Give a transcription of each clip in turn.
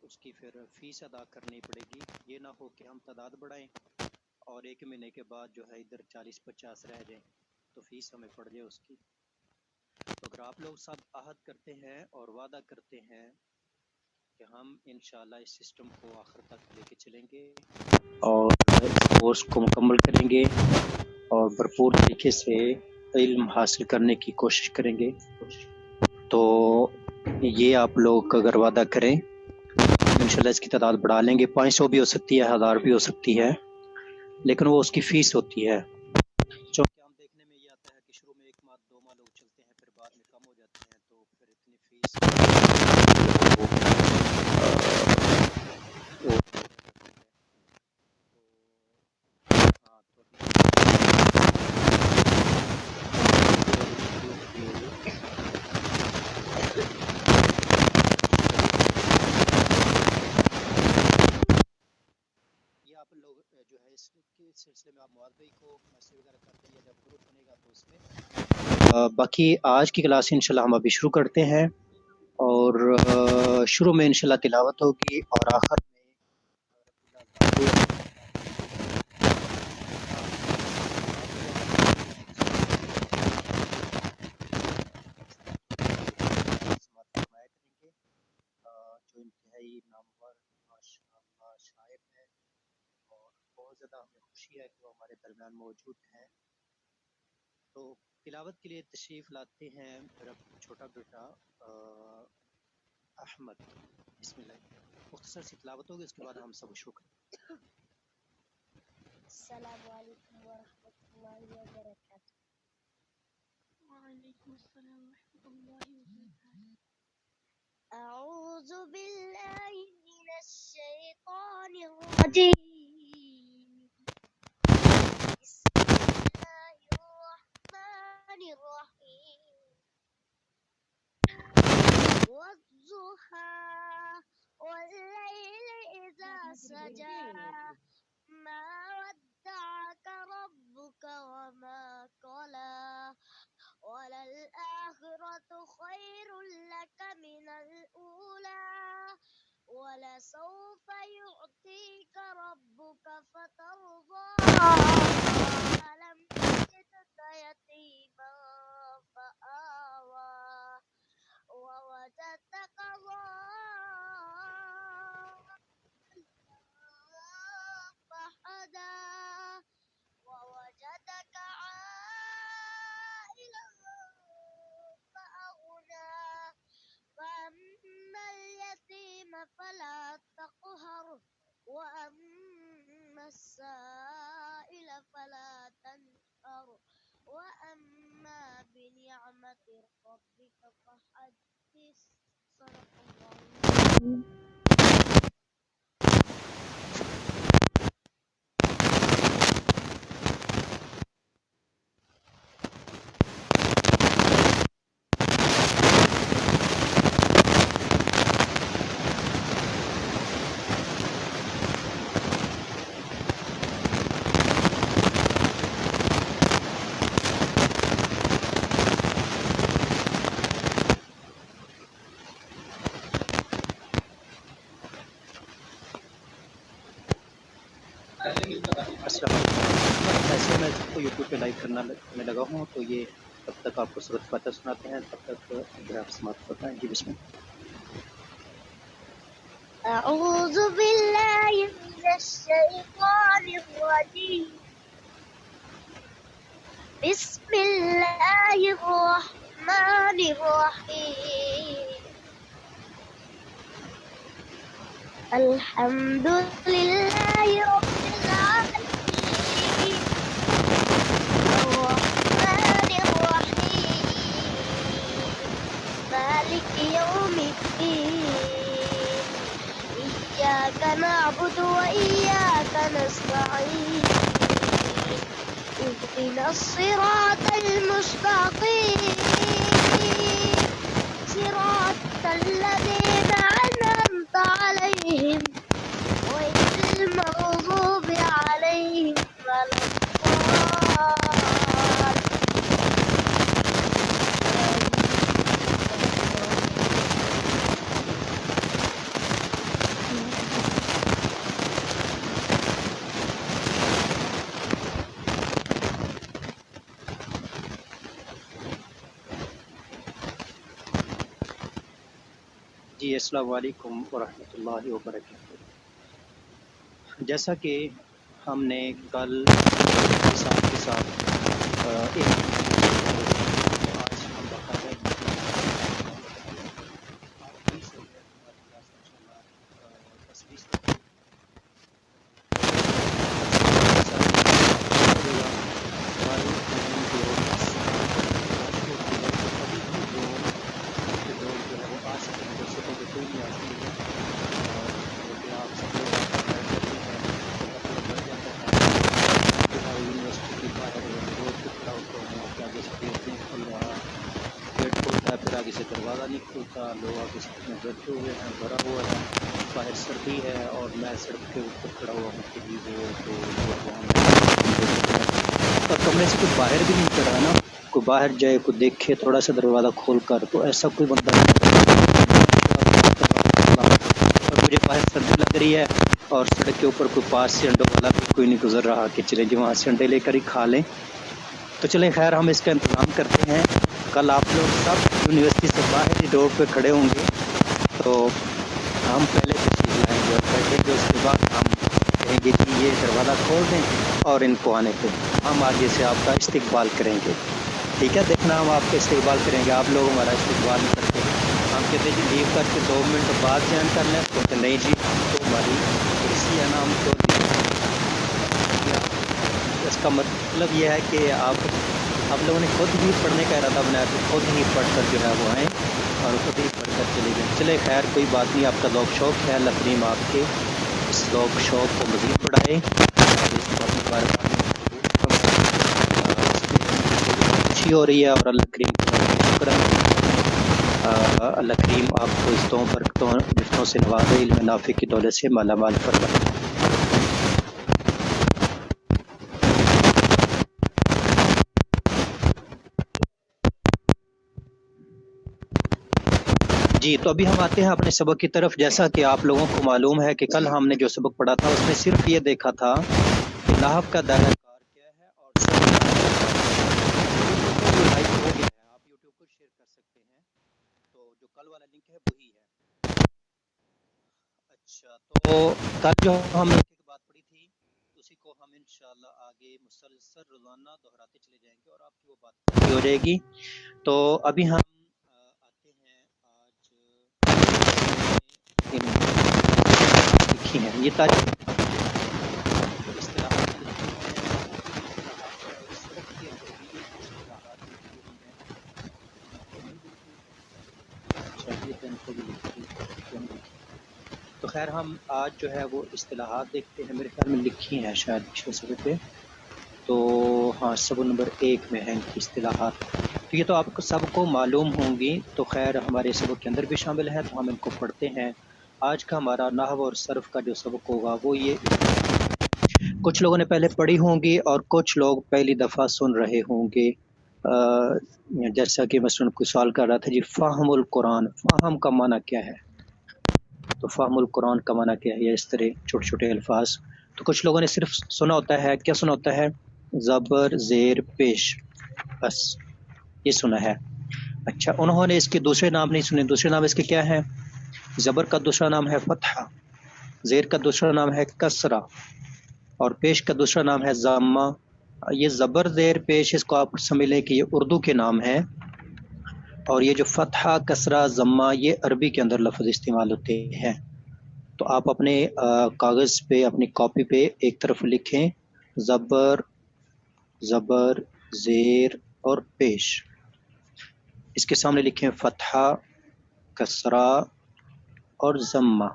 اس کی پھر فیس ادا کرنی پڑے گی. یہ نہ ہو کہ ہم تعداد بڑھائیں اور 1 مہینے کے بعد جو ہے ادھر 40-50 رہ جائیں تو فیس ہمیں پڑ جائے اس کی. تو اگر آپ لوگ سب عہد کرتے ہیں اور وعدہ کرتے ہیں کہ ہم انشاءاللہ اس سسٹم کو آخر تک لے کے چلیں گے اور اس کورس کو مکمل کریں گے اور بھرپور طریقے سے علم حاصل کرنے کی کوشش کریں گے، تو یہ آپ لوگ اگر وعدہ کریں انشاءاللہ اس کی تعداد بڑھا لیں گے. 500 بھی ہو سکتی ہے، 1000 بھی ہو سکتی ہے، لیکن وہ اس کی فیس ہوتی ہے. چونکہ ہم دیکھنے میں یہ آتا ہے کہ شروع میں 1 ماہ 2 ماہ لوگ چلتے ہیں، پھر بعد میں کم ہو جاتے ہیں، تو پھر اتنی فیس وہ ہاں تو یہ آپ لوگ جو ہے اس کے سلسلے میں آپ معاوضے کو میسج وغیرہ کر دیں یا جب گروپ بنے گا تو اس میں باقی آج کی کلاس انشاءاللہ ہم ابھی شروع کرتے ہیں اور شروع میں انشاءاللہ تلاوت ہوگی اور آخر میں فرمایا کریں گے جو انتہائی نامور ماشاءاللہ شاعر ہے اور بہت زیادہ ہمیں خوشی ہے کہ وہ ہمارے درمیان موجود ہیں. تو تلاوت کے لیے تشریف لاتے ہیں میرا چھوٹا بیٹا احمد. بسم اللہ، مختصر سی تلاوت ہوگی، اس کے بعد ہم سب شروع کریں. السلام علیکم ورحمۃ اللہ وبرکاتہ. وعلیکم السلام ورحمۃ اللہ وبرکاتہ. اعوذ باللہ من الشیطان الرجیم. بسم اللہ الرحمن الرحیم. والضحى والليل إذا سجى ما ودعك ربك وما قلى وللآخرة خير لك من الأولى ولسوف يعطيك ربك فترضى ألم يجدك يتيما فآوى ووجدك فهدى ووجدك عائلا فأغنى فأما اليتيم فلا تقهر وأما السائل فلا تنهر وأما بنعمة ربك فحدث. صدق الله العظيم. السلام علیکم. ایسے میں سب کو یوٹیوب پہ لائیو کرنے لگا ہوں، تو یہ تب تک آپ کو سورۃ فاتحہ سناتے ہیں، تب تک اگر آپ سماعت کرتے ہیں. جی بسم اللہ. أعوذ بالله من الشيطان الرجيم. بسم الله الرحمن الرحيم. الحمد لله رب العالمين الرحمن الرحيم مالك يوم الدين إياك نعبد وإياك نستعين اهدنا الصراط المستقيم صراط الذين أنعمت عليهم غير المغضوب عليهم ولا الضالين. अस्सलाम वालेकुम वरहमतुल्लाहि वबरकातुहू। जैसा कि हमने कल के साथ एक आज हम बाकायदा आखिरी से हमारी क्लास इंशाल्लाह 10-20 फिर आगे से दरवाज़ा नहीं खुलता, लोग आगे से इतने बैठे हुए हैं, भरा हुआ है, बाहर सर्दी है और मैं सड़क के ऊपर खड़ा हुआ हूँ कि वो तो कमरे से कोई बाहर भी नहीं निकल रहा ना, कोई बाहर जाए, कोई देखे थोड़ा सा दरवाज़ा खोल कर, तो ऐसा कोई बंदा नहीं। और मुझे बाहर सर्दी लग रही है और सड़क के ऊपर कोई पास से अंडों वाला भी कोई नहीं गुजर रहा कि चले जी वहाँ से अंडे लेकर ही खा लें। तो चलें खैर हम इसका इंतज़ाम करते हैं। कल आप लोग सब यूनिवर्सिटी से बाहर ही रोड पे खड़े होंगे, तो हम पहले तशरीफ लाएंगे और बैठेंगे, उसके बाद हम कहेंगे कि ये दरवाज़ा खोल दें और इनको आने दें। हम आगे से आपका इस्तकबाल करेंगे, ठीक है। देखना हम आपका इस्तकबाल करेंगे, आप लोग हमारा इस्तकबाल नहीं करते। हम कहते जी लीव करके 2 मिनट बाद ज्वाइन कर लें, तो नहीं जी तो हमारी कुर्सी है ना, हम तो इसका मतलब ये है कि आप लोगों ने खुद ही पढ़ने का इरादा बनाया, तो खुद ही पढ़ कर जो है वो आएँ और खुद ही पढ़ कर चले गए। चले खैर कोई बात नहीं, आपका ذوق शौक़ है, अल्लाह करीम आपके इस ذوق शौक़ को मज़ीद बढ़ाए। अच्छी हो रही है और अल्लाह करीम अल्लाह करीम आपको इस दो बरकतों से नवाज़े, इल्म नाफ़े की दौलत से माला माल फरमाए। जी, तो अभी हम आते हैं अपने सबक की तरफ। जैसा कि आप लोगों को मालूम है कि कल हमने जो सबक पढ़ा था उसमें सिर्फ ये देखा था कि लाहव का दायरा कार क्या है और लाइक हो गया है, आप यूट्यूब पर शेयर कर सकते हैं, तो जो कल वाला लिंक है वही है। अच्छा, तो कल जो हमने एक बात पढ़ी थी उसी को हम इंशाल्लाह आगे मुसलसल रोजाना दोहराते चले जाएंगे और आपकी वो बात पूरी हो जाएगी। तो अभी हम आते हैं आज लिखी है ये तारीख तो खैर हम आज जो है वो इस्तिलाहात देखते हैं, मेरे ख्याल में लिखी हैं शायद पिछले सबक पे, तो हाँ सबक नंबर 1 में है इनकी इस्तिलाहात। तो ये तो आपको सबको मालूम होंगी, तो खैर हमारे सबक के अंदर भी शामिल है, तो हम इनको पढ़ते हैं। आज का हमारा नहव और सर्फ का जो सबक होगा वो ये, कुछ लोगों ने पहले पढ़ी होंगी और कुछ लोग पहली दफ़ा सुन रहे होंगे। जैसा कि मैं कोई सवाल कर रहा था जी, फ़हमुल कुरान, फ़हम का माना क्या है? तो फ़हमुल कुरान का माना क्या है, या इस तरह छोटे छोटे अल्फाज। तो कुछ लोगों ने सिर्फ सुना होता है, क्या सुना होता है? ज़बर ज़ेर पेश, बस ये सुना है। अच्छा, उन्होंने इसके दूसरे नाम नहीं सुने। दूसरे नाम इसके क्या है? ज़बर का दूसरा नाम है फ़तहा, ज़ेर का दूसरा नाम है कसरा और पेश का दूसरा नाम है ज़म्मा। ये ज़बर ज़ेर पेश, इसको आप समझ लें कि ये उर्दू के नाम हैं, और ये जो फ़तहा कसरा ज़म्मा ये अरबी के अंदर लफ्ज़ इस्तेमाल होते हैं। तो आप अपने कागज़ पे, अपनी कॉपी पे एक तरफ लिखें ज़बर ज़बर ज़ेर और पेश, इसके सामने लिखें फ़तहा कसरा और ज़म्मा,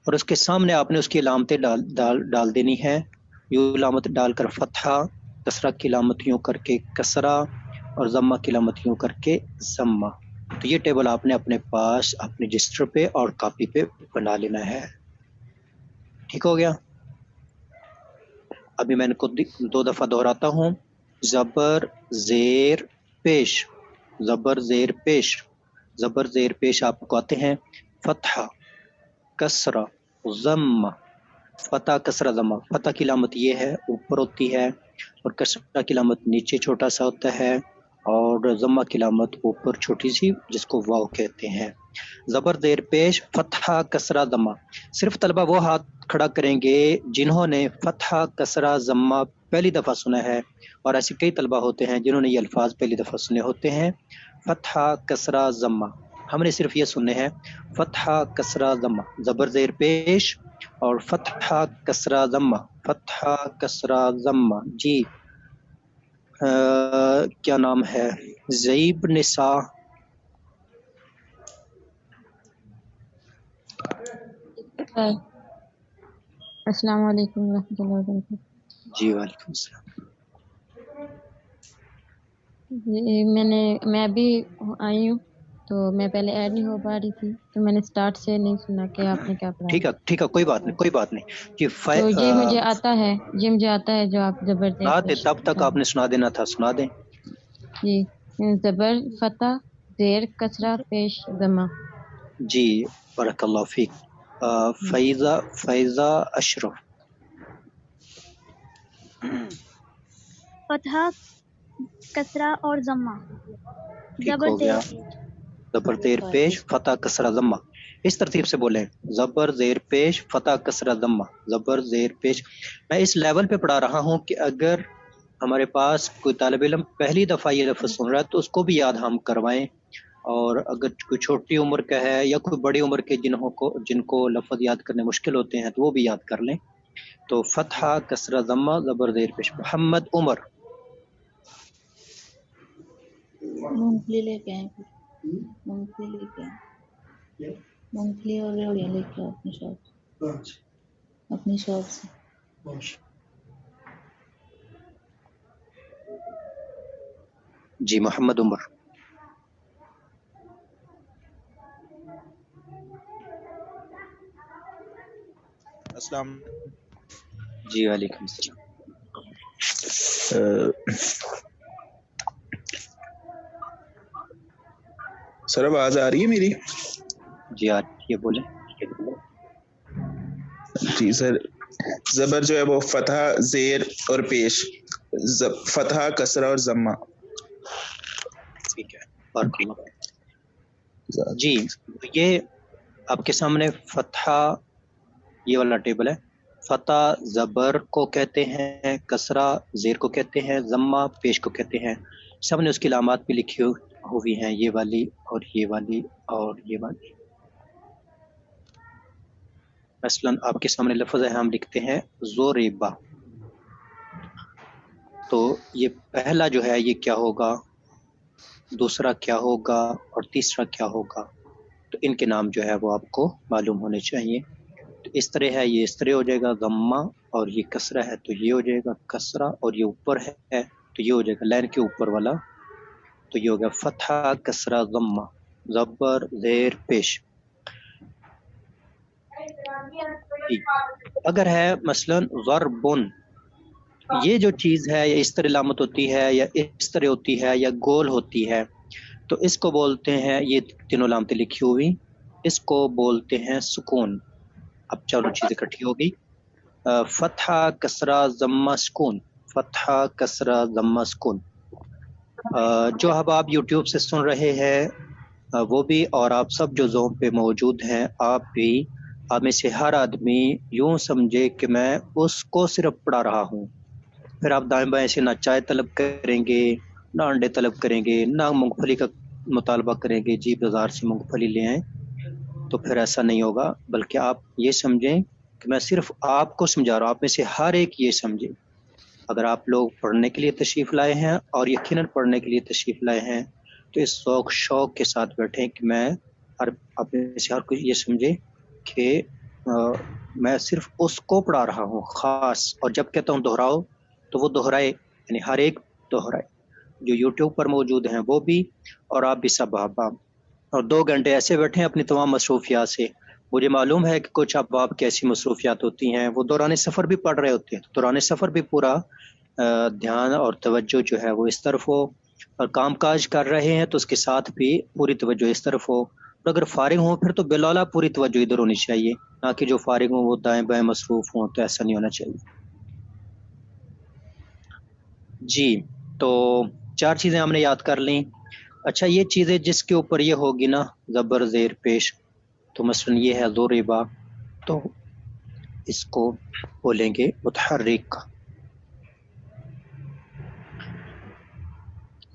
और उसके सामने आपने उसकी अलामतें डाल देनी है। यूँ अलामत डालकर फ़तहा, कसरा की अलामत यूँ करके कसरा और ज़म्मा की अलामत यूँ करके ज़म्मा। तो ये टेबल आपने अपने पास अपने रजिस्टर पे और कॉपी पे बना लेना है। ठीक हो गया? अभी मैंने को 2 दफ़ा दोहराता हूँ। ज़बर ज़ेर पेश, ज़बर ज़ेर पेश, ज़बर ज़ेर पेश आपको आते हैं फ़तहा कसरा ज़म्मा, फ़तह कसरा ज़म्मा। फ़तह की अलामत ये है, ऊपर होती है, और कसरा की अलामत नीचे छोटा सा होता है, और ज़म्मा की अलामत ऊपर छोटी सी, जिसको वाव कहते हैं। ज़बर ज़ेर पेश फतहा कसरा ज़म्मा। सिर्फ तलबा वो हाथ खड़ा करेंगे जिन्होंने फतहा कसरा ज़म्मा पहली दफ़ा सुना है, और ऐसे कई तलबा होते हैं जिन्होंने ये अल्फाज पहली दफ़ा सुने होते हैं। फतहा कसरा ज़म्मा हमने सिर्फ ये सुने हैं, फतहा कसरा ज़म्मा, ज़बर ज़ेर पेश और फतहा कसरा ज़म्मा, फतहा कसरा ज़म्मा। जी क्या नाम है? ज़ईब निसा। अस्सलाम वालेकुम रहमतुल्लाहि व बरकातहू। जी वालेकुम सलाम। मैं अभी आई हूँ, तो मैं पहले ऐड नहीं हो पा रही थी, तो मैंने स्टार्ट से नहीं सुना कि आपने क्या पढ़ाया। ठीक है, कोई बात नहीं कि तो ये मुझे आता है, जो आप जबर सुना दे, तब तक आपने सुना देना था, सुना दें। जी, जबर फतह ज़ेर कसरा पेश ज़मा। जी बरकल्लाह फीक। फैज़ा अशरफ। फतहा कसरा और जम्मा। ठीक जबर हो गया। ज़बर ज़ेर पेश फतह कसरा ज़म्मा। इस तरतीब से बोले, ज़बर ज़ेर पेश फतह कसरा ज़म्मा, ज़बर ज़ेर पेश। मैं इस लेवल पे पढ़ा रहा हूँ कि अगर हमारे पास कोई तालिब इल्म पहली दफ़ा ये लफ्ज़ सुन रहा है तो उसको भी याद हम करवाएं, और अगर कोई छोटी उम्र का है या कोई बड़ी उम्र के जिनको लफ्ज़ याद करने मुश्किल होते हैं तो वो भी याद कर लें। तो फतहा कसरा ज़म्मा ज़बर ज़ेर पेश। मोहम्मद उमर। मूंगफली लेके आए, मूंगफली लेके आए, मूंगफली और रेवड़ियाँ लेके आओ अपनी शॉप से। जी मोहम्मद उमर। अस्सलाम। जी वालेकुम सलाम। सर आवाज आ रही है मेरी? जी आ रही है, बोले। जी सर, जबर जो है वो फतहा जेर और पेश, फतहा कसरा और जम्मा। ठीक है, बरकल्लाह। जी ये आपके सामने फतहा ये वाला टेबल है। फतह ज़बर को कहते हैं, कसरा ज़ेर को कहते हैं, ज़म्मा पेश को कहते हैं। सबने उसकी लामात भी लिखी हुई हैं, ये वाली और ये वाली और ये वाली। मसलन आपके सामने लफ्ज़ है, हम लिखते हैं ज़ोरेबा, तो ये पहला जो है ये क्या होगा, दूसरा क्या होगा और तीसरा क्या होगा, तो इनके नाम जो है वो आपको मालूम होने चाहिए। तो इस तरह है, ये इस तरह हो जाएगा ज़म्मा, और ये कसरा है तो ये हो जाएगा कसरा, और ये ऊपर है तो ये हो जाएगा लाइन के ऊपर वाला, तो ये हो गया फतहा कसरा ज़म्मा, ज़बर ज़ेर पेश। अगर है मसलन ज़रबुन, ये जो चीज़ है ये इस तरह लामत होती है या इस तरह होती है या गोल होती है, तो इसको बोलते हैं, ये तीनों लामतें लिखी हुई, इसको बोलते हैं सुकून। अब चारों चीज़ें इकट्ठी होगी, फतहा कसरा ज़म्मा सुकून, फतहा कसरा ज़म्मा सुकून। जो अब आप यूट्यूब से सुन रहे हैं वो भी, और आप सब जो ज़ूम पे मौजूद हैं आप भी, आप में से हर आदमी यूं समझे कि मैं उसको सिर्फ पढ़ा रहा हूँ। फिर आप दाएं बाएं से ना चाय तलब करेंगे, ना अंडे तलब करेंगे, ना मूंगफली का मुतालबा करेंगे, जी बाज़ार से मूंगफली ले आएँ, तो फिर ऐसा नहीं होगा। बल्कि आप ये समझें कि मैं सिर्फ आपको समझा रहा हूँ, आप में से हर एक ये समझे। अगर आप लोग पढ़ने के लिए तशरीफ़ लाए हैं और यकीनन पढ़ने के लिए तशरीफ़ लाए हैं, तो इस शौक़ के साथ बैठें कि मैं आप में से हर कोई ये समझे कि मैं सिर्फ उसको पढ़ा रहा हूँ ख़ास, और जब कहता हूँ दोहराओ तो वो दोहराए, यानी हर एक दोहराए, जो यूट्यूब पर मौजूद हैं वो भी, और आप भी सब आप। और 2 घंटे ऐसे बैठे अपनी तमाम मसरूफियात से। मुझे मालूम है कि कुछ अब कैसी मसरूफियात होती हैं, वो दौरान सफ़र भी पढ़ रहे होते हैं, तो दौरान सफ़र भी पूरा ध्यान और तवज्जो जो है वो इस तरफ हो, और काम काज कर रहे हैं तो उसके साथ भी पूरी तवज्जो इस तरफ हो, और अगर फारिग हों फिर तो बिलौला पूरी तवज्जो इधर होनी चाहिए, ना कि जो फारिग हों वो दाएं बाएं मसरूफ़ हों, तो ऐसा नहीं होना चाहिए। जी, तो 4 चीज़ें हमने याद कर ली। अच्छा ये चीज़ें जिसके ऊपर ये होगी ना ज़बर ज़ेर पेश, तो मसलन ये है ज़ुरिबा, तो इसको बोलेंगे मुतहर्रिक।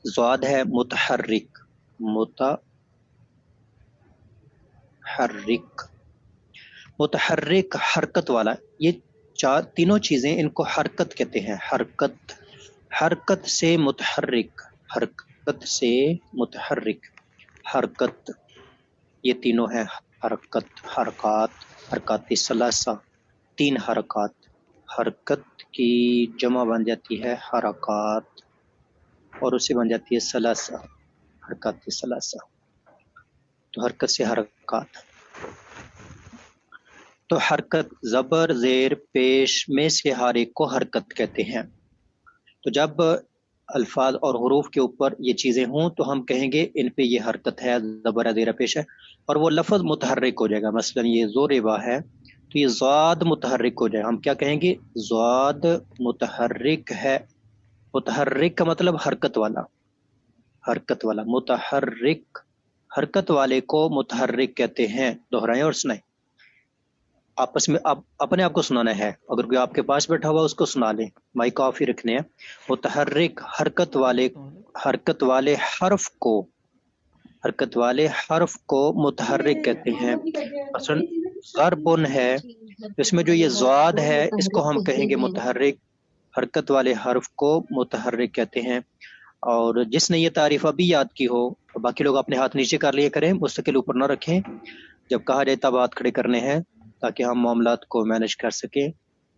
ज़ाद है मुतहर्रिक, मुतहर्रिक, मुतहर्रिक हरकत वाला। ये चार तीनों चीज़ें इनको हरकत कहते हैं। हरकत, हरकत से मुतहर्रिक, हरकत से मुतहर्रिक, हरकत, ये तीनों हैं हरकत, हरकात, हरकात सलासा, तीन हरकात। हरकत की जमा बन जाती है हरकात और उससे बन जाती है सलासा, हरकात सलासा। तो हरकत से हरकात, तो हरकत ज़बर ज़ेर पेश में से हर एक को हरकत कहते हैं। तो जब अल्फाज और हुरूफ के ऊपर ये चीज़ें हों तो हम कहेंगे इन पे ये हरकत है, ज़बर ज़ेर पेश है, और वो लफ्ज़ मुतहर्रिक हो जाएगा। मसलन ये ज़ुरिबा है तो ये ज़ाद मुतहर्रिक हो जाएगा। हम क्या कहेंगे? ज़ाद मुतहर्रिक है। मुतहर्रिक का मतलब हरकत वाला, हरकत वाला, मुतहर्रिक, हरकत वाले को मुतहर्रिक कहते हैं। दोहराएं और सुनाएं, आपस में आप अपने आप को सुनाना है। अगर कोई आपके पास बैठा हुआ उसको सुना लें, माइक ऑफ ही रखने हैं। मुतहर्रिक हरकत वाले, हरकत वाले हर्फ को, हरकत वाले हर्फ को मुतहर्रिक कहते हैं। मसलन ज़रबुन है, इसमें जो ये ज़ाद है इसको हम कहेंगे मुतहर्रिक, हरकत वाले हर्फ को मुतहर्रिक कहते हैं। और जिसने ये तारीफ अभी याद की हो, बाकी लोग अपने हाथ नीचे कर लिए करें, मुस्तकिल ऊपर ना रखें। जब कहा जाए तब हाथ खड़े करने हैं ताकि हम मामलात को मैनेज कर सकें।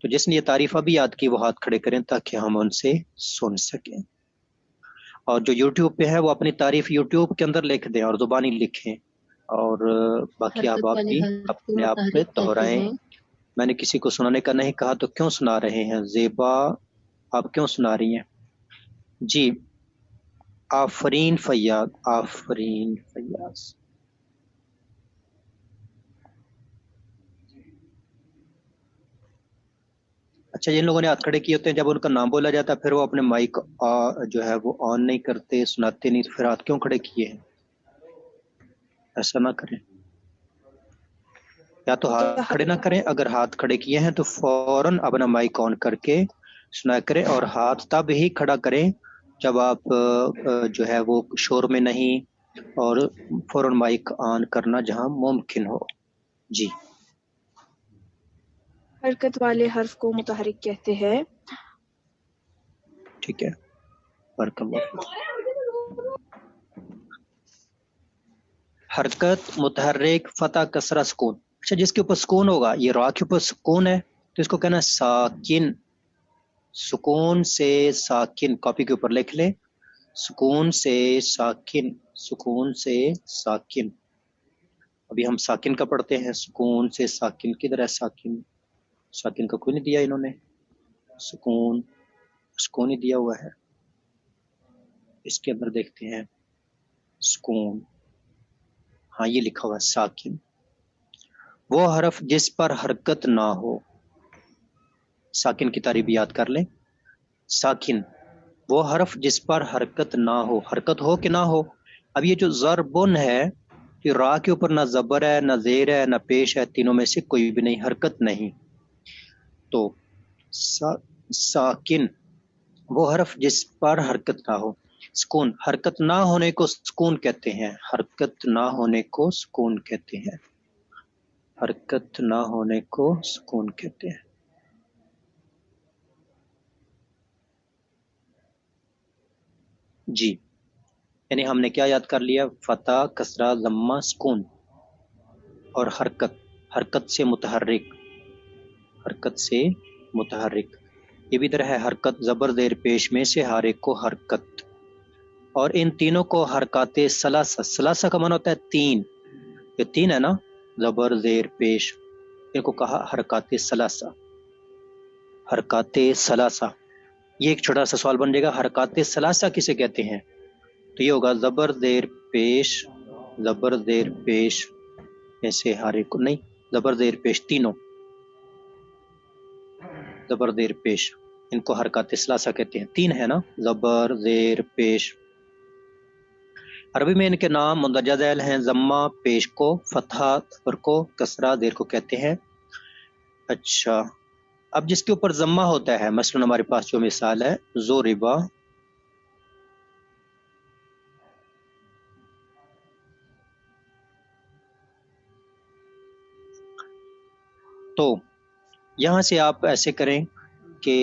तो जिसने ये तारीफ अभी याद की वो हाथ खड़े करें ताकि हम उनसे सुन सकें। और जो YouTube पे है वो अपनी तारीफ YouTube के अंदर लिख दें और ज़ुबानी लिखें, और बाकी आप भी अपने आप पे दोहराएं। मैंने किसी को सुनाने का नहीं कहा तो क्यों सुना रहे हैं? ज़ेबा आप क्यों सुना रही हैं? जी आफरीन फैयाज, आफरीन फैयाज। अच्छा, जिन लोगों ने हाथ खड़े किए होते हैं जब उनका नाम बोला जाता है फिर वो अपने माइक जो है वो ऑन नहीं करते, सुनाते नहीं, तो फिर हाथ क्यों खड़े किए हैं? ऐसा ना करें, या तो हाथ खड़े ना करें। अगर हाथ खड़े किए हैं तो फौरन अपना माइक ऑन करके सुना करें, और हाथ तब ही खड़ा करें जब आप जो है वो शोर में नहीं, और फौरन माइक ऑन करना जहां मुमकिन हो। जी हरकत वाले हर्फ को मुतहर्रिक कहते हैं। ठीक है, हरकत मुतहर्रिक फतह कसरा सुकून। अच्छा, जिसके ऊपर सुकून होगा, ये रा के ऊपर सुकून है तो इसको कहना साकिन, सुकून से साकिन। कॉपी के ऊपर लिख ले, सुकून से साकिन, सुकून से साकिन। अभी हम साकिन का पढ़ते हैं, सुकून से साकिन। किधर है साकिन? साकिन का कोई नहीं दिया इन्होंने, सुकून, सुकून ही दिया हुआ है। इसके अंदर देखते हैं सुकून, हाँ ये लिखा हुआ है साकिन। वो हरफ जिस पर हरकत ना हो, साकिन की तारीफ याद कर लें। साकिन वो हरफ जिस पर हरकत ना हो, हरकत हो कि ना हो। अब ये जो ज़रबुन है, कि रा के ऊपर ना ज़बर है, ना ज़ेर है, ना पेश है, तीनों में से कोई भी नहीं, हरकत नहीं। तो साकिन वो हरफ जिस पर हरकत ना हो। सुकून, हरकत ना होने को सुकून कहते हैं, हरकत ना होने को सुकून कहते हैं, हरकत ना होने को सुकून कहते हैं। जी, यानी हमने क्या याद कर लिया? फतह, कसरा, ज़म्मा, सुकून और हरकत, हरकत से मुतहर्रिक, हरकत से मुतहर्रिक। ये भी तरह है हरकत ज़बर ज़ेर पेश में से हर एक को हरकत, और इन तीनों को हरकाते सलासा, सलासा का माना होता है तीन, ये तीन है ना, ज़बर ज़ेर पेश, इनको कहा हरकाते सलासा, हरकाते सलासा। ये एक छोटा सा सवाल बन जाएगा, हरकाते सलासा किसे कहते हैं? तो ये होगा ज़बर ज़ेर पेश, ज़बर ज़ेर पेश में से हर एक को, नहीं, ज़बर ज़ेर पेश तीनों, ज़बर ज़ेर पेश, इनको हरकाते सलासा कहते हैं। तीन है ना, ज़बर ज़ेर पेश। عربی میں ان کے نام مندرجہ ذیل ہیں، ضمہ پیش کو، فتحہ پر کو، کسرہ دیر کو کہتے ہیں۔ اچھا، اب جس کے اوپر ضمہ ہوتا ہے، مثلا ہمارے پاس جو مثال ہے ضربا، تو یہاں سے آپ ایسے کریں کہ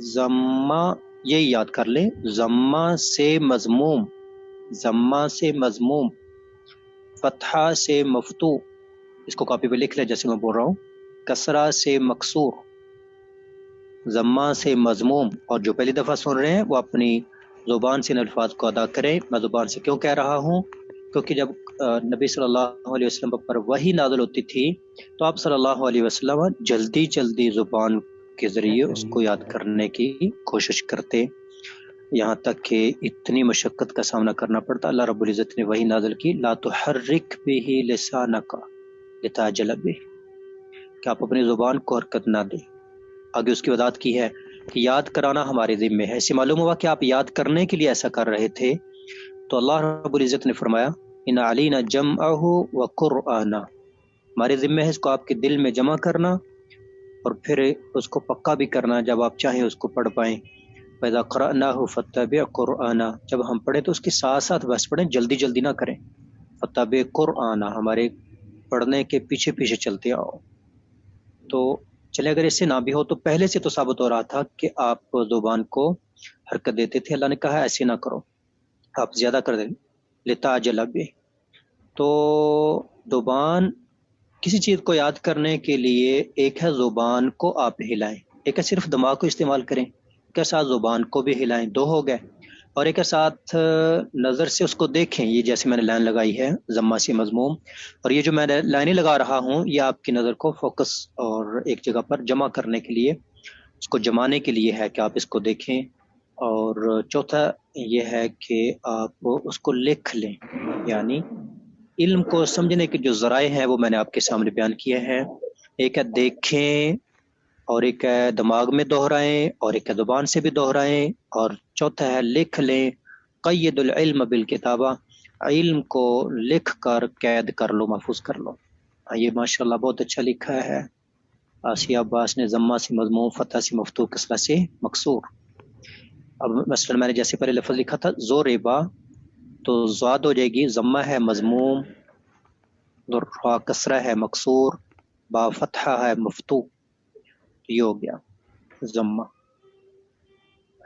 ضمہ یہ یاد کر لیں، ضمہ سے مضموم، ضمہ سے مضموم، فتحہ سے مفتوح، اس کو کاپی پہ لکھ لیں جیسے میں بول رہا ہوں، کسرہ سے مکسور، ضمہ سے مضموم، اور جو پہلی دفعہ سن رہے ہیں وہ اپنی زبان سے ان الفاظ کو ادا کریں۔ میں زبان سے کیوں کہہ رہا ہوں؟ کیونکہ جب نبی صلی اللہ علیہ وسلم پر وحی نازل ہوتی تھی تو آپ صلی اللہ علیہ وسلم جلدی جلدی زبان کے ذریعے اس کو یاد کرنے کی کوشش کرتے، یہاں تک کہ اتنی مشقت کا سامنا کرنا پڑتا۔ اللہ رب العزت نے وحی نازل کی، لا تحرک بہ لسانک لتعجل بہ، کہ آپ اپنی زبان کو حرکت نہ دیں۔ آگے اس کی وضاحت کی ہے کہ یاد کرانا ہمارے ذمہ ہے۔ اسے معلوم ہوا کہ آپ یاد کرنے کے لیے ایسا کر رہے تھے، تو اللہ رب العزت نے فرمایا ان علینا جمعہ وقرآنہ، ہمارے ذمہ ہے اس کو آپ کے دل میں جمع کرنا اور پھر اس کو پکا بھی کرنا جب آپ چاہیں اس کو پڑھ پائیں۔ فَإِذَا قَرَأْنَاهُ فَاتَّبِعْ قُرْآنَهُ، جب ہم پڑھیں تو اس کے ساتھ ساتھ بس پڑھیں، جلدی جلدی نہ کریں۔ فَاتَّبِعْ قُرْآنَهُ، ہمارے پڑھنے کے پیچھے پیچھے چلتے آؤ۔ تو چلے اگر اس سے نہ بھی ہو تو پہلے سے تو ثابت ہو رہا تھا کہ آپ زبان کو حرکت دیتے تھے۔ اللہ نے کہا ایسے نہ کرو، آپ زیادہ کر دیں، لتعجل بہ۔ تو زبان کسی چیز کو یاد کرنے کے لیے ایک ہے زبان کو آپ ہلائیں، ایک ہے صرف دماغ کو استعمال کریں، ایک ہے ساتھ زبان کو بھی ہلائیں، دو ہو گئے، اور ایک ہے ساتھ نظر سے اس کو دیکھیں۔ یہ جیسے میں نے لائن لگائی ہے ضمہ سے مضموم، اور یہ جو میں لائنیں لگا رہا ہوں یہ آپ کی نظر کو فوکس اور ایک جگہ پر جمع کرنے کے لیے، اس کو جمانے کے لیے ہے کہ آپ اس کو دیکھیں۔ اور چوتھا یہ ہے کہ آپ اس کو لکھ لیں، یعنی علم کو سمجھنے کے جو ذرائع ہیں وہ میں نے آپ کے سامنے بیان کیے ہیں۔ ایک ہے دیکھیں، اور ایک ہے دماغ میں دہرائیں، اور ایک ہے زبان سے بھی دہرائیں، اور چوتھا ہے لکھ لیں۔ قید العلم بالکتابہ، علم کو لکھ کر قید کر لو، محفوظ کر لو۔ یہ ماشاءاللہ بہت اچھا لکھا ہے آسیہ عباس نے، ضمہ سے مضموم، فتح سے مفتوح، کسرہ سے مکسور۔ اب مثلا میں نے جیسے پہلے لفظ لکھا تھا ضربا، تو زاد ہو جائے گی، ضمہ ہے مضموم، را کسرہ ہے مکسور، با فتحہ ہے مفتوح، یہ ہو گیا ضمہ۔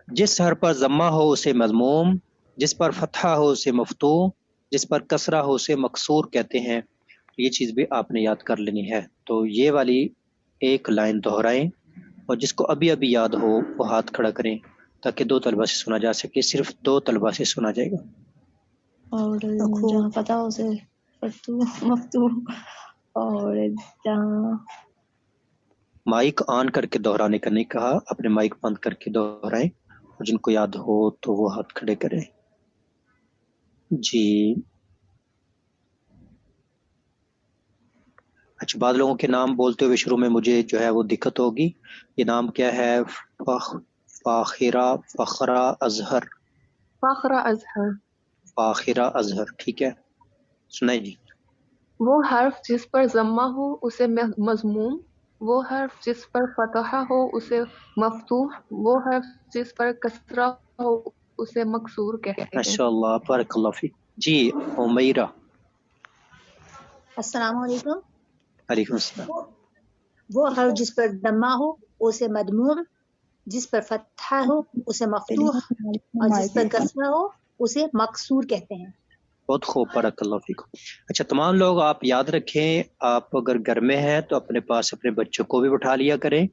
جس حرف پر ضمہ ہو اسے مضموم، جس پر فتحہ ہو اسے مفتوح، جس پر کسرہ ہو اسے مکسور کہتے ہیں۔ یہ چیز بھی آپ نے یاد کر لینی ہے۔ تو یہ والی ایک لائن دہرائیں، اور جس کو ابھی ابھی یاد ہو وہ ہاتھ کھڑا کریں تاکہ دو طلبہ سے سنا جا سکے، صرف دو طلبہ سے سنا جائے گا۔ اور جہاں پتہ ہو اسے مفتوح، اور جہاں مائک آن کر کے دہرانے کا نہیں کہا، اپنے مائک بند کر کے دہرائیں، اور جن کو یاد ہو تو وہ ہاتھ کھڑے کریں۔ جی اچھا، بعض لوگوں کے نام بولتے ہوئے شروع میں مجھے جو ہے وہ دقت ہوگی۔ یہ نام کیا ہے؟ فاخرہ، فخرہ، اظہر، فاخرہ اظہر، فاخرہ اظہر، ٹھیک ہے، سنائیں جی۔ وہ حرف جس پر ضمہ ہو اسے مضموم، وہ حرف جس پر فتحہ ہو اسے مفتوح، وہ حرف جس پر کسرہ ہو اسے مکسور کہتے ہیں۔ ماشاء اللہ، بارک اللہ فیک۔ جی عمیرہ۔ السلام علیکم۔ وعلیکم السلام۔ وہ حرف جس پر ضمہ ہو اسے مضموم، جس پر فتحہ ہو اسے مفتوح، اور جس پر کسرہ ہو اسے مکسور کہتے ہیں۔ بہت خوب، بارک اللہ فیکم۔ اچھا، تمام لوگ آپ یاد رکھیں، آپ اگر گھر میں ہیں تو اپنے پاس اپنے بچوں کو بھی بٹھا لیا کریں،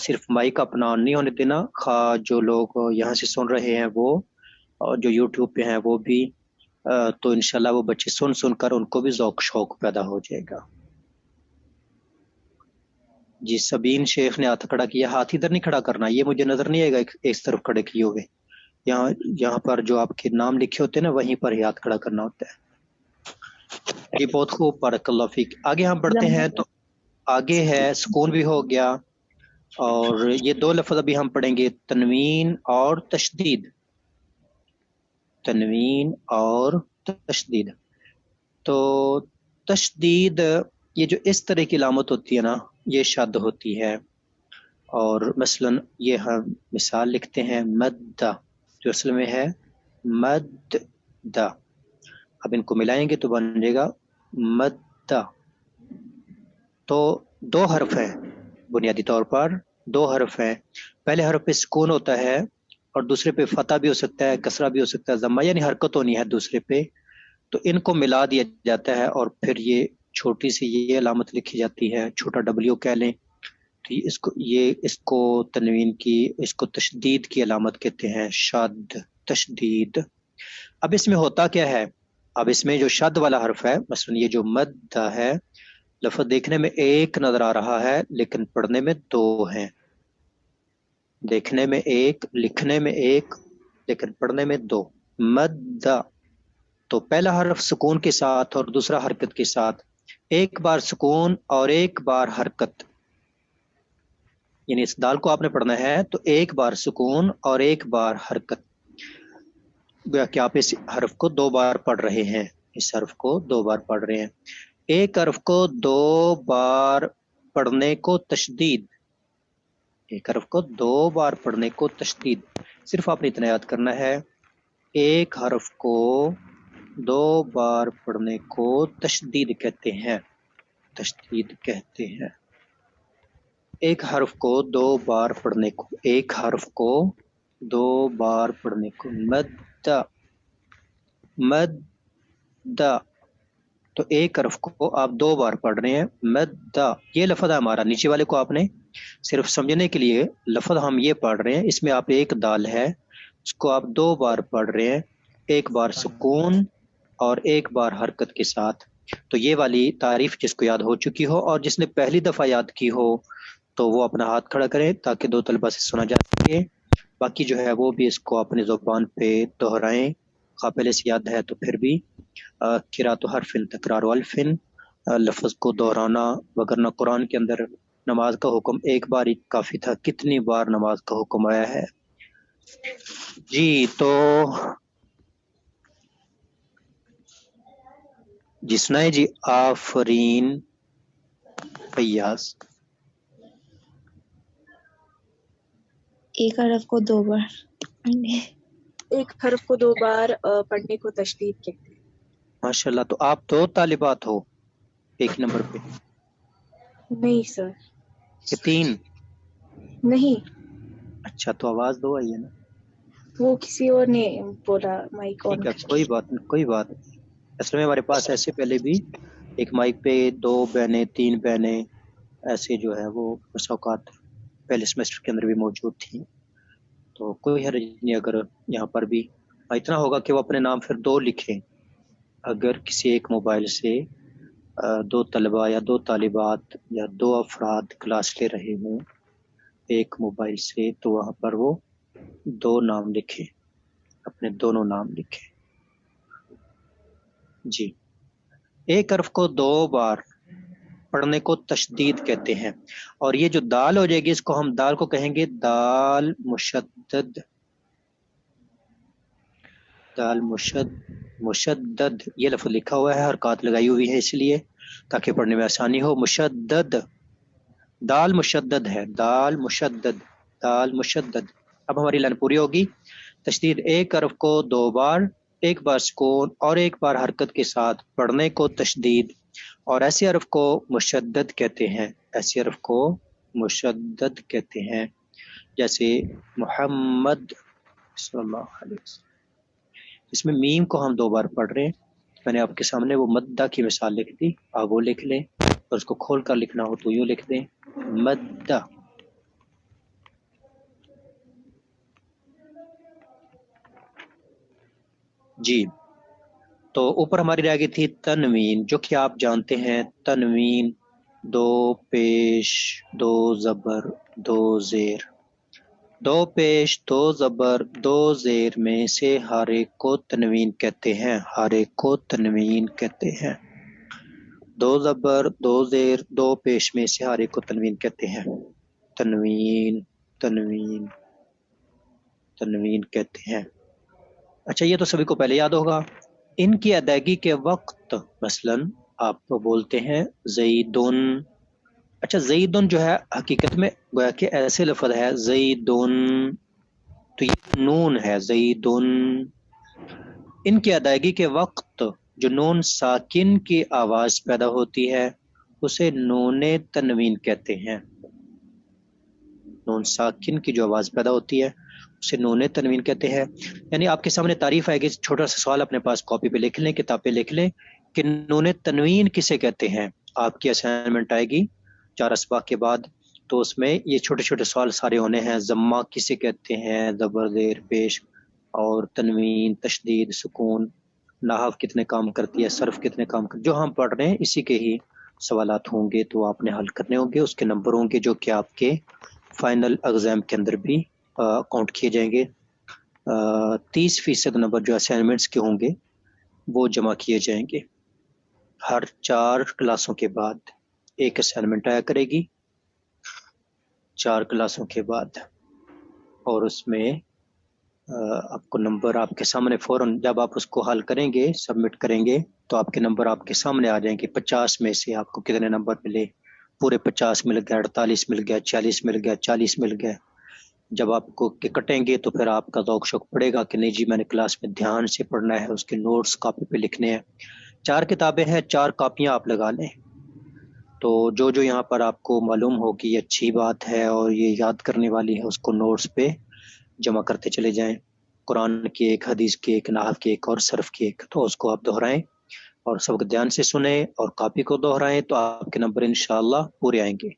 صرف مائک اپنا آن نہیں ہونے دینا، خواہ جو لوگ یہاں سے سن رہے ہیں وہ، اور جو یوٹیوب پہ ہیں وہ بھی، تو انشاءاللہ وہ بچے سن سن کر ان کو بھی ذوق شوق پیدا ہو جائے گا۔ جی سبین شیخ نے ہاتھ کھڑا کیا، ہاتھ ادھر نہیں کھڑا کرنا، یہ مجھے نظر نہیں آئے گا ایک طرف کھڑے کیے ہوئے، یہاں پر جو آپ کے نام لکھے ہوتے ہیں نا وہیں پر ہی ہاتھ کھڑا کرنا ہوتا ہے۔ یہ بہت خوب، بارک اللہ فیک۔ آگے ہم پڑھتے ہیں، تو آگے ہے سکون بھی ہو گیا، اور یہ دو لفظ ابھی ہم پڑھیں گے، تنوین اور تشدید۔ तनवीन और तशदीद। तो तशदीद ये जो इस तरह की अलामत होती है ना, ये शद होती है। और मसलन ये हम मिसाल लिखते हैं मद्दा, जो असल में है मद्दा। अब इनको मिलाएंगे तो बन जाएगा मद्दा। तो दो हर्फ हैं, बुनियादी तौर पर दो हर्फ हैं। पहले हर्फ पे सुकून होता है और दूसरे पे फतह भी हो सकता है, कसरा भी हो सकता है, जम्मा यानी हरकत होनी है दूसरे पे। तो इनको मिला दिया जाता है और फिर ये छोटी सी ये अलामत लिखी जाती है, छोटा W कह लें। तो इसको तनवीन की, इसको तशदीद की अलामत कहते हैं, शद तशदीद। अब इसमें होता क्या है, अब इसमें जो शद वाला हर्फ है, मसलन ये जो मद्दा है, लफ्ज़ देखने में एक नजर आ रहा है लेकिन पढ़ने में दो हैं। देखने में एक, लिखने में एक, लेकिन पढ़ने में दो। मद्दा, तो पहला हर्फ सुकून के साथ और दूसरा हरकत के साथ, एक बार सुकून और एक बार हरकत, यानी इस दाल को आपने पढ़ना है तो एक बार सुकून और एक बार हरकत। कि आप इस हर्फ को दो बार पढ़ रहे हैं, इस हर्फ को दो बार पढ़ रहे हैं। एक हर्फ को दो बार पढ़ने को तशदीद, एक हर्फ को दो बार पढ़ने को तशदीद। सिर्फ आपने इतना याद करना है, एक हर्फ को दो बार पढ़ने को तशदीद कहते हैं, तशदीद कहते हैं। एक हर्फ को दो बार पढ़ने को, एक हर्फ को दो बार पढ़ने को मद्दा, मद्दा। तो एक हर्फ को आप दो बार पढ़ रहे हैं, मद्दा। ये लफ्ज़ है हमारा, नीचे वाले को आपने सिर्फ समझने के लिए लफ्ज़ हम ये पढ़ रहे हैं। इसमें आप एक दाल है, उसको आप दो बार पढ़ रहे हैं, एक बार सुकून और एक बार हरकत के साथ। तो ये वाली तारीफ जिसको याद हो चुकी हो और जिसने पहली दफ़ा याद की हो तो वो अपना हाथ खड़ा करें ताकि दो तलबा से सुना जा सके। बाकी जो है वो भी इसको अपनी ज़ुबान पे दोहराएं, काबिल से याद है तो फिर भी। किरातो हरफिन तकरार अल्फिन, लफ्ज़ को दोहराना, वगरना कुरान के अंदर नमाज का हुक्म एक बार ही काफ़ी था, कितनी बार नमाज का हुक्म आया है जी। तो जी सुनाए जी। आफरीन फैयाज। एक हरफ को दो बार पढ़ने, एक हर्फ को दो बार पढ़ने को तशदीद कहते हैं। माशाल्लाह। तो आप दो तालिबात हो एक नंबर पे? नहीं सर। कि तीन? नहीं। अच्छा, तो आवाज दो आई है ना, वो किसी और ने बोला माइक ऑन। ठीक है, कोई बात नहीं, कोई बात नहीं। असल में हमारे पास ऐसे पहले भी एक माइक पे दो बहनें, तीन बहनें ऐसे जो है वो मसौकात पहले सेमेस्टर के अंदर भी मौजूद थी। तो कोई हर्ज नहीं अगर यहाँ पर भी इतना होगा कि वो अपने नाम फिर दो लिखें। अगर किसी एक मोबाइल से दो तलबा या दो तालिबात या दो अफराद क्लास ले रहे हों एक मोबाइल से, तो वहाँ पर वो दो नाम लिखें, अपने दोनों नाम लिखें जी। एक हर्फ को दो बार पढ़ने को तशदीद कहते हैं। और ये जो दाल हो जाएगी, इसको हम दाल को कहेंगे दाल मुशद्दद, दाल मुशद्दद। ये लफ्ज़ लिखा हुआ है, हरकत लगाई हुई है इसलिए ताकि पढ़ने में आसानी हो। मुशद्दद, दाल मुशद्दद है, दाल मुशद्दद, दाल मुशद्दद। अब हमारी लाइन पूरी होगी। तशदीद एक हर्फ को दो बार, एक बार सुकून और एक बार हरकत के साथ पढ़ने को तशदीद। और ऐसे हर्फ को मुशद्दद कहते हैं, ऐसे हर्फ को मुशद्दद कहते हैं। जैसे मोहम्मद सल्लल्लाहु अलैहि वसल्लम, इसमें मीम को हम दो बार पढ़ रहे हैं। मैंने आपके सामने वो मद्दा की मिसाल लिख दी, आप वो लिख लें, और उसको खोल कर लिखना हो तो यूँ लिख दें मद्दा। जी। तो ऊपर हमारी रह गई थी तनवीन, जो कि आप जानते हैं तनवीन दो पेश दो जबर दो जेर, दो पेश दो जबर दो जेर में से हर एक को तनवीन कहते हैं, हर एक को तनवीन कहते हैं। दो जबर दो जेर दो पेश में से हर एक को तनवीन कहते हैं। तनवीन तनवीन तनवीन कहते हैं। अच्छा, ये तो सभी को पहले याद होगा। इनकी अदायगी के वक्त मसलन आप तो बोलते हैं ज़ईदुन। अच्छा, ज़ईदुन जो है हकीकत में गोया कि ऐसे लफ्ज़ है ज़ईदुन, तो ये नून है ज़ईदुन। इनकी अदायगी के वक्त जो नून साकिन की आवाज़ पैदा होती है उसे नून तनवीन कहते हैं। नून साकिन की जो आवाज़ पैदा होती है उसे नून तनवीन कहते हैं। यानी आपके सामने तारीफ आएगी, छोटा सा सवाल अपने पास कॉपी पे लिख लें, किताब पे लिख लें कि नून तनवीन किसे कहते हैं। आपकी असाइनमेंट आएगी 4 असबाक के बाद, तो उसमें ये छोटे छोटे सवाल सारे होने हैं। ज़म्मा किसे कहते हैं, ज़बर ज़ेर पेश और तनवीन, तशदीद, सुकून, नाहव कितने काम करती है, सर्फ कितने काम करती है। जो हम पढ़ रहे हैं इसी के ही सवालात होंगे, तो आपने हल करने होंगे, उसके नंबर होंगे जो कि आपके फाइनल एग्ज़ाम के अंदर भी काउंट किए जाएंगे। 30% नंबर जो असाइनमेंट्स के होंगे वो जमा किए जाएंगे। हर 4 क्लासों के बाद एक असाइनमेंट आया करेगी, 4 क्लासों के बाद, और उसमें आपको नंबर आपके सामने फ़ौरन जब आप उसको हल करेंगे, सबमिट करेंगे, तो आपके नंबर आपके सामने आ जाएंगे। 50 में से आपको कितने नंबर मिले, पूरे 50 मिल गए, 48 मिल गया, 40 मिल गया, 40 मिल गए। जब आपको के कटेंगे तो फिर आपका ज़ौक़ शौक़ पड़ेगा कि नहीं जी मैंने क्लास में ध्यान से पढ़ना है, उसके नोट्स कॉपी पे लिखने हैं। 4 किताबें हैं, 4 कापियाँ आप लगा लें। तो जो जो यहाँ पर आपको मालूम हो कि ये अच्छी बात है और ये याद करने वाली है, उसको नोट्स पे जमा करते चले जाएं। कुरान की एक, हदीस की एक, नाहव की एक और सर्फ की एक, तो उसको आप दोहराएं और सबक ध्यान से सुने और कॉपी को दोहराएं, तो आपके नंबर इंशाअल्लाह पूरे आएंगे।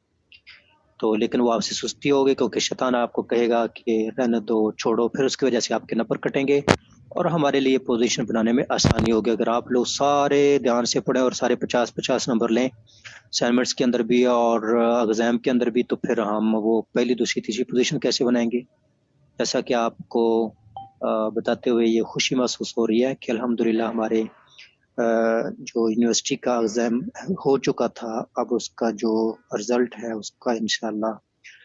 तो लेकिन वो आपसे सुस्ती होगी क्योंकि शैतान आपको कहेगा कि रहने दो, छोड़ो, फिर उसकी वजह से आपके नंबर कटेंगे और हमारे लिए पोजीशन बनाने में आसानी होगी। अगर आप लोग सारे ध्यान से पढ़ें और सारे 50-50 नंबर लें असाइनमेंट्स के अंदर भी और एग्ज़ाम के अंदर भी, तो फिर हम वो पहली, दूसरी, तीसरी पोजीशन कैसे बनाएंगे। जैसा कि आपको बताते हुए ये खुशी महसूस हो रही है कि अल्हम्दुलिल्लाह हमारे जो यूनिवर्सिटी का एग्ज़ाम हो चुका था, अब उसका जो रिज़ल्ट है उसका इंशाअल्लाह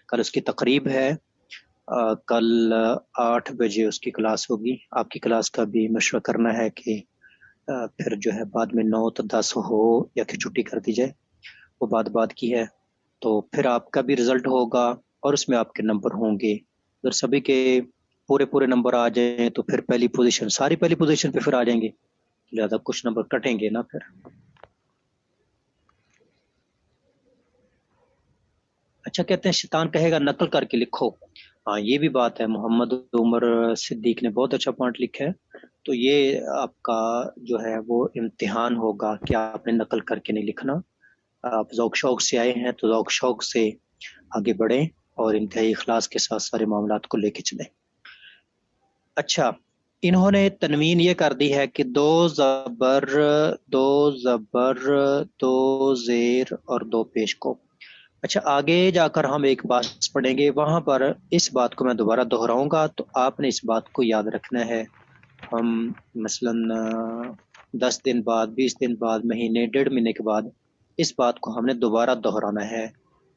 कल उसकी तकरीब है। कल 8 बजे उसकी क्लास होगी। आपकी क्लास का भी मशवरा करना है कि फिर जो है बाद में 9 तो 10 हो या कि छुट्टी कर दी जाए, वो बात की है। तो फिर आपका भी रिज़ल्ट होगा और उसमें आपके नंबर होंगे। अगर सभी के पूरे नंबर आ जाएं तो फिर पहली पोजीशन, सारी पहली पोजीशन पे फिर आ जाएंगे, ज़्यादा कुछ नंबर कटेंगे ना फिर। अच्छा, कहते हैं शैतान कहेगा नकल करके लिखो। हाँ, ये भी बात है। मोहम्मद उमर सिद्दीक ने बहुत अच्छा पॉइंट लिखा है। तो ये आपका जो है वो इम्तिहान होगा कि आपने नकल करके नहीं लिखना। आप ज़ौक़ शौक़ से आए हैं तो ज़ौक़ शौक़ से आगे बढ़ें और इंतहाई इखलास के साथ सारे मामलात को लेके चलें। अच्छा, इन्होंने तनवीन ये कर दी है कि 2 ज़बर, 2 ज़ेर और 2 पेश को। अच्छा, आगे जाकर हम एक बात पढ़ेंगे, वहाँ पर इस बात को मैं दोबारा दोहराऊंगा, तो आपने इस बात को याद रखना है। हम मसलन 10 दिन बाद, 20 दिन बाद, महीने, 1.5 महीने के बाद इस बात को हमने दोबारा दोहराना है।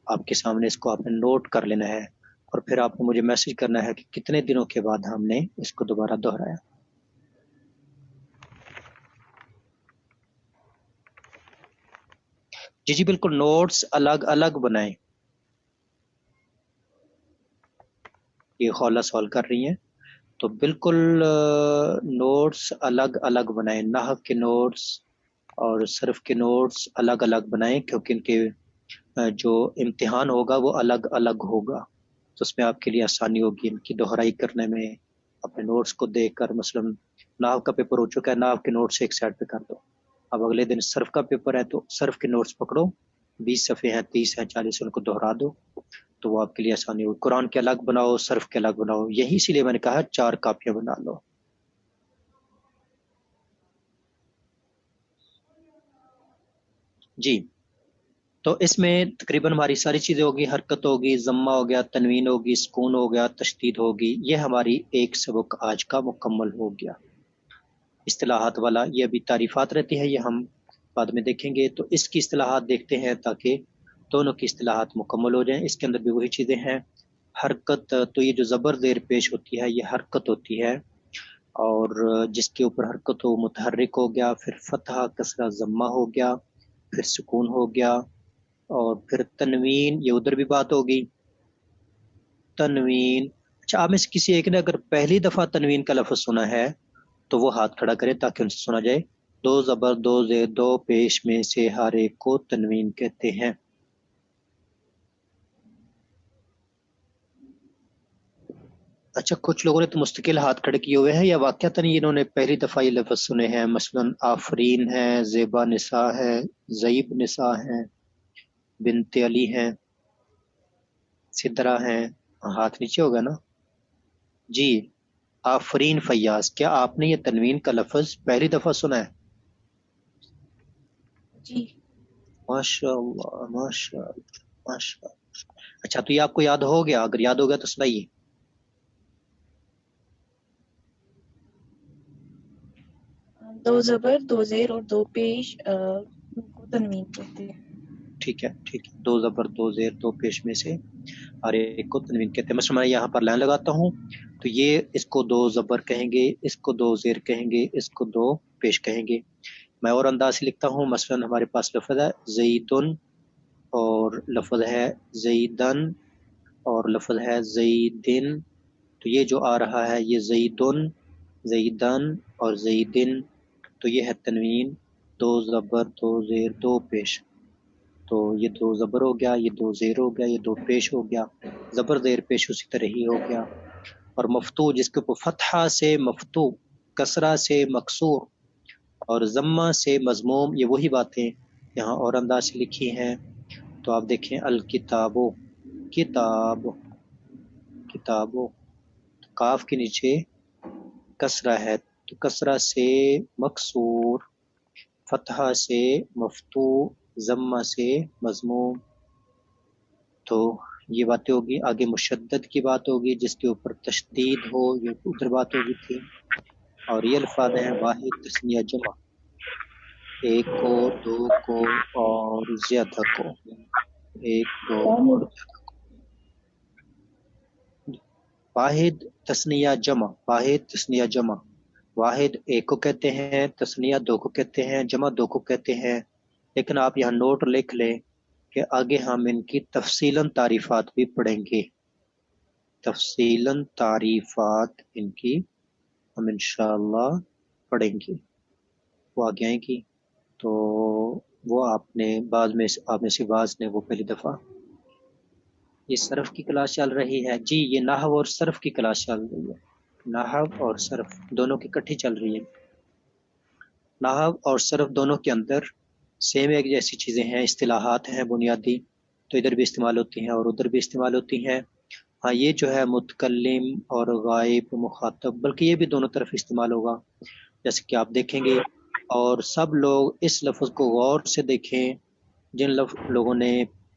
आपके सामने इसको आपने नोट कर लेना है और फिर आपको मुझे मैसेज करना है कि कितने दिनों के बाद हमने इसको दोबारा दोहराया। जी बिल्कुल, नोट्स अलग अलग बनाएं। ये खौला सवाल कर रही हैं, तो बिल्कुल नोट्स अलग अलग बनाएं। नाहव के नोट्स और सर्फ के नोट्स अलग अलग बनाएं, क्योंकि इनके जो इम्तिहान होगा वो अलग अलग होगा, तो उसमें आपके लिए आसानी होगी इनकी दोहराई करने में। अपने नोट्स को देखकर, मसलन नाहव का पेपर हो चुका है, नाहव के नोट्स एक साइड पे कर दो। अब अगले दिन सर्फ का पेपर है तो सर्फ के नोट्स पकड़ो, 20 सफ़े हैं, 30 हैं, 40, उनको दोहरा दो, तो वो आपके लिए आसानी होगी। कुरान के अलग बनाओ, सर्फ के अलग बनाओ। यही इसीलिए मैंने कहा 4 कापियां बना लो। जी, तो इसमें तकरीबन हमारी सारी चीज़ें होगी। हरकत होगी, ज़म्मा हो गया, तनवीन होगी, सुकून हो गया, तशदीद होगी। ये हमारी एक सबक आज का मुकम्मल हो गया। इस्तिलाहात वाला ये अभी तारीफात रहती है, ये हम बाद में देखेंगे। तो इसकी इस्तिलाहात देखते हैं ताकि दोनों की इस्तिलाहात मुकम्मल हो जाएं। इसके अंदर भी वही चीज़ें हैं। हरकत, तो ये जो ज़बर ज़ेर पेश होती है ये हरकत होती है, اور جس کے اوپر حرکت ہو متحرک ہو گیا، پھر فتحہ کسرہ ضمہ ہو گیا، پھر سکون ہو گیا، اور پھر تنوین، یہ ادھر بھی بات ہوگی تنوین. اچھا، آپ میں سے کسی ایک نے اگر پہلی دفعہ تنوین کا لفظ سنا ہے تو وہ ہاتھ کھڑا کرے تاکہ ان سے سنا جائے. 2 زبر 2 زیر 2 پیش میں سے ہر ایک کو تنوین کہتے ہیں. اچھا، کچھ لوگوں نے تو مستقل ہاتھ کھڑے کیے ہوئے ہیں یا واقعتاً انہوں نے پہلی دفعہ یہ لفظ سنے ہیں. مثلا آفرین ہے، زیبا نساء ہے، زیب نساء ہیں، بنت علی ہیں، سدرہ ہیں. ہاتھ نیچے ہوگا نا جی. آفرین فیاض، کیا آپ نے یہ تنوین کا لفظ پہلی دفعہ سنا ہے؟ جی ماشاء اللہ ماشاء اللہ ماشاء اللہ. اچھا، تو یہ آپ کو یاد ہو گیا؟ اگر یاد ہو گیا تو سنائیے. 2 زبر 2 زیر اور 2 پیش کو تنوین کہتے ہیں. ٹھیک ہے ٹھیک ہے، 2 زبر 2 زیر 2 پیش میں سے ہر ایک کو تنوین کہتے ہیں. مثلا میں یہاں پر لائن لگاتا ہوں تو یہ اس کو 2 زبر کہیں گے، اس کو 2 زیر کہیں گے، اس کو 2 پیش کہیں گے. میں اور انداز سے لکھتا ہوں. مثلا ہمارے پاس لفظ ہے زیدن، اور لفظ ہے زیدن، اور لفظ ہے زیدن. تو یہ جو آ رہا ہے یہ زیدن، زیدن اور زیدن، تو یہ ہے تنوین. 2 زبر 2 زیر 2 پیش. تو یہ 2 زبر ہو گیا، یہ 2 زیر ہو گیا، یہ 2 پیش ہو گیا. زبر زیر پیش اسی طرح ہی ہو گیا. اور مفتوح جس کے اوپر فتحہ سے مفتوح، کسرہ سے مکسور اور ضمہ سے مضموم، یہ وہی باتیں یہاں اور انداز سے لکھی ہیں. تو آپ دیکھیں الکتابو، کتاب، کتابو، کاف کے نیچے کسرہ ہے تو کسرہ سے مکسور، فتحہ سے مفتوح، ضمہ سے مضموم. تو یہ باتیں ہوگی. آگے مشدد کی بات ہوگی جس کے اوپر تشدید ہو، یہ ادھر بات ہوگی تھی. اور یہ الفاظ ہیں واحد تثنیہ جمع، 1 کو 2 کو اور زیادہ کو، 1 2 اور زیادہ کو. واحد تثنیہ جمع، واحد تثنیہ جمع، واحد 1 کو کہتے ہیں، تثنیہ 2 کو کہتے ہیں، جمع 2 کو کہتے ہیں. لیکن آپ یہاں نوٹ لکھ لیں کہ آگے ہم ان کی تفصیلاً تعریفات بھی پڑھیں گے. تفصیلاً تعریفات ان کی ہم انشاءاللہ پڑھیں گے، وہ آگے آئیں گی. تو وہ آپ میں سے بعض نے وہ پہلی دفعہ. یہ صرف کی کلاس چل رہی ہے جی، یہ نحو اور صرف کی کلاس چل رہی ہے. نحو اور صرف دونوں کی اکٹھی چل رہی ہے. نحو اور صرف دونوں کے اندر سیم ایک جیسی چیزیں ہیں، اصطلاحات ہیں بنیادی، تو ادھر بھی استعمال ہوتی ہیں اور ادھر بھی استعمال ہوتی ہیں. ہاں، یہ جو ہے متکلم اور غائب مخاطب، بلکہ یہ بھی دونوں طرف استعمال ہوگا جیسے کہ آپ دیکھیں گے. اور سب لوگ اس لفظ کو غور سے دیکھیں، جن لوگوں نے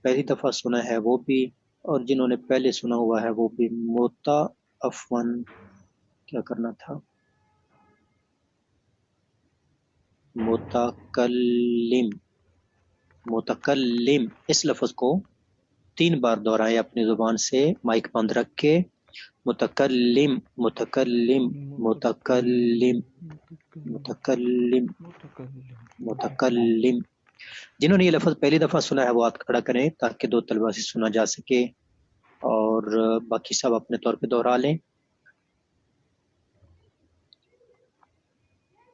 پہلی دفعہ سنا ہے وہ بھی، اور جنہوں نے پہلے سنا ہوا ہے وہ بھی. متعفن کیا کرنا تھا؟ متکلم، متکلم، اس لفظ کو 3 بار دہرائیں اپنی زبان سے مائک بند رکھ کے. متکلم متکلم متکلم متکلم متکلم. جنہوں نے یہ لفظ پہلی دفعہ سنا ہے وہ ہاتھ کھڑا کریں تاکہ 2 طلبہ سے سنا جا سکے، اور باقی سب اپنے طور پہ دوہرا لیں.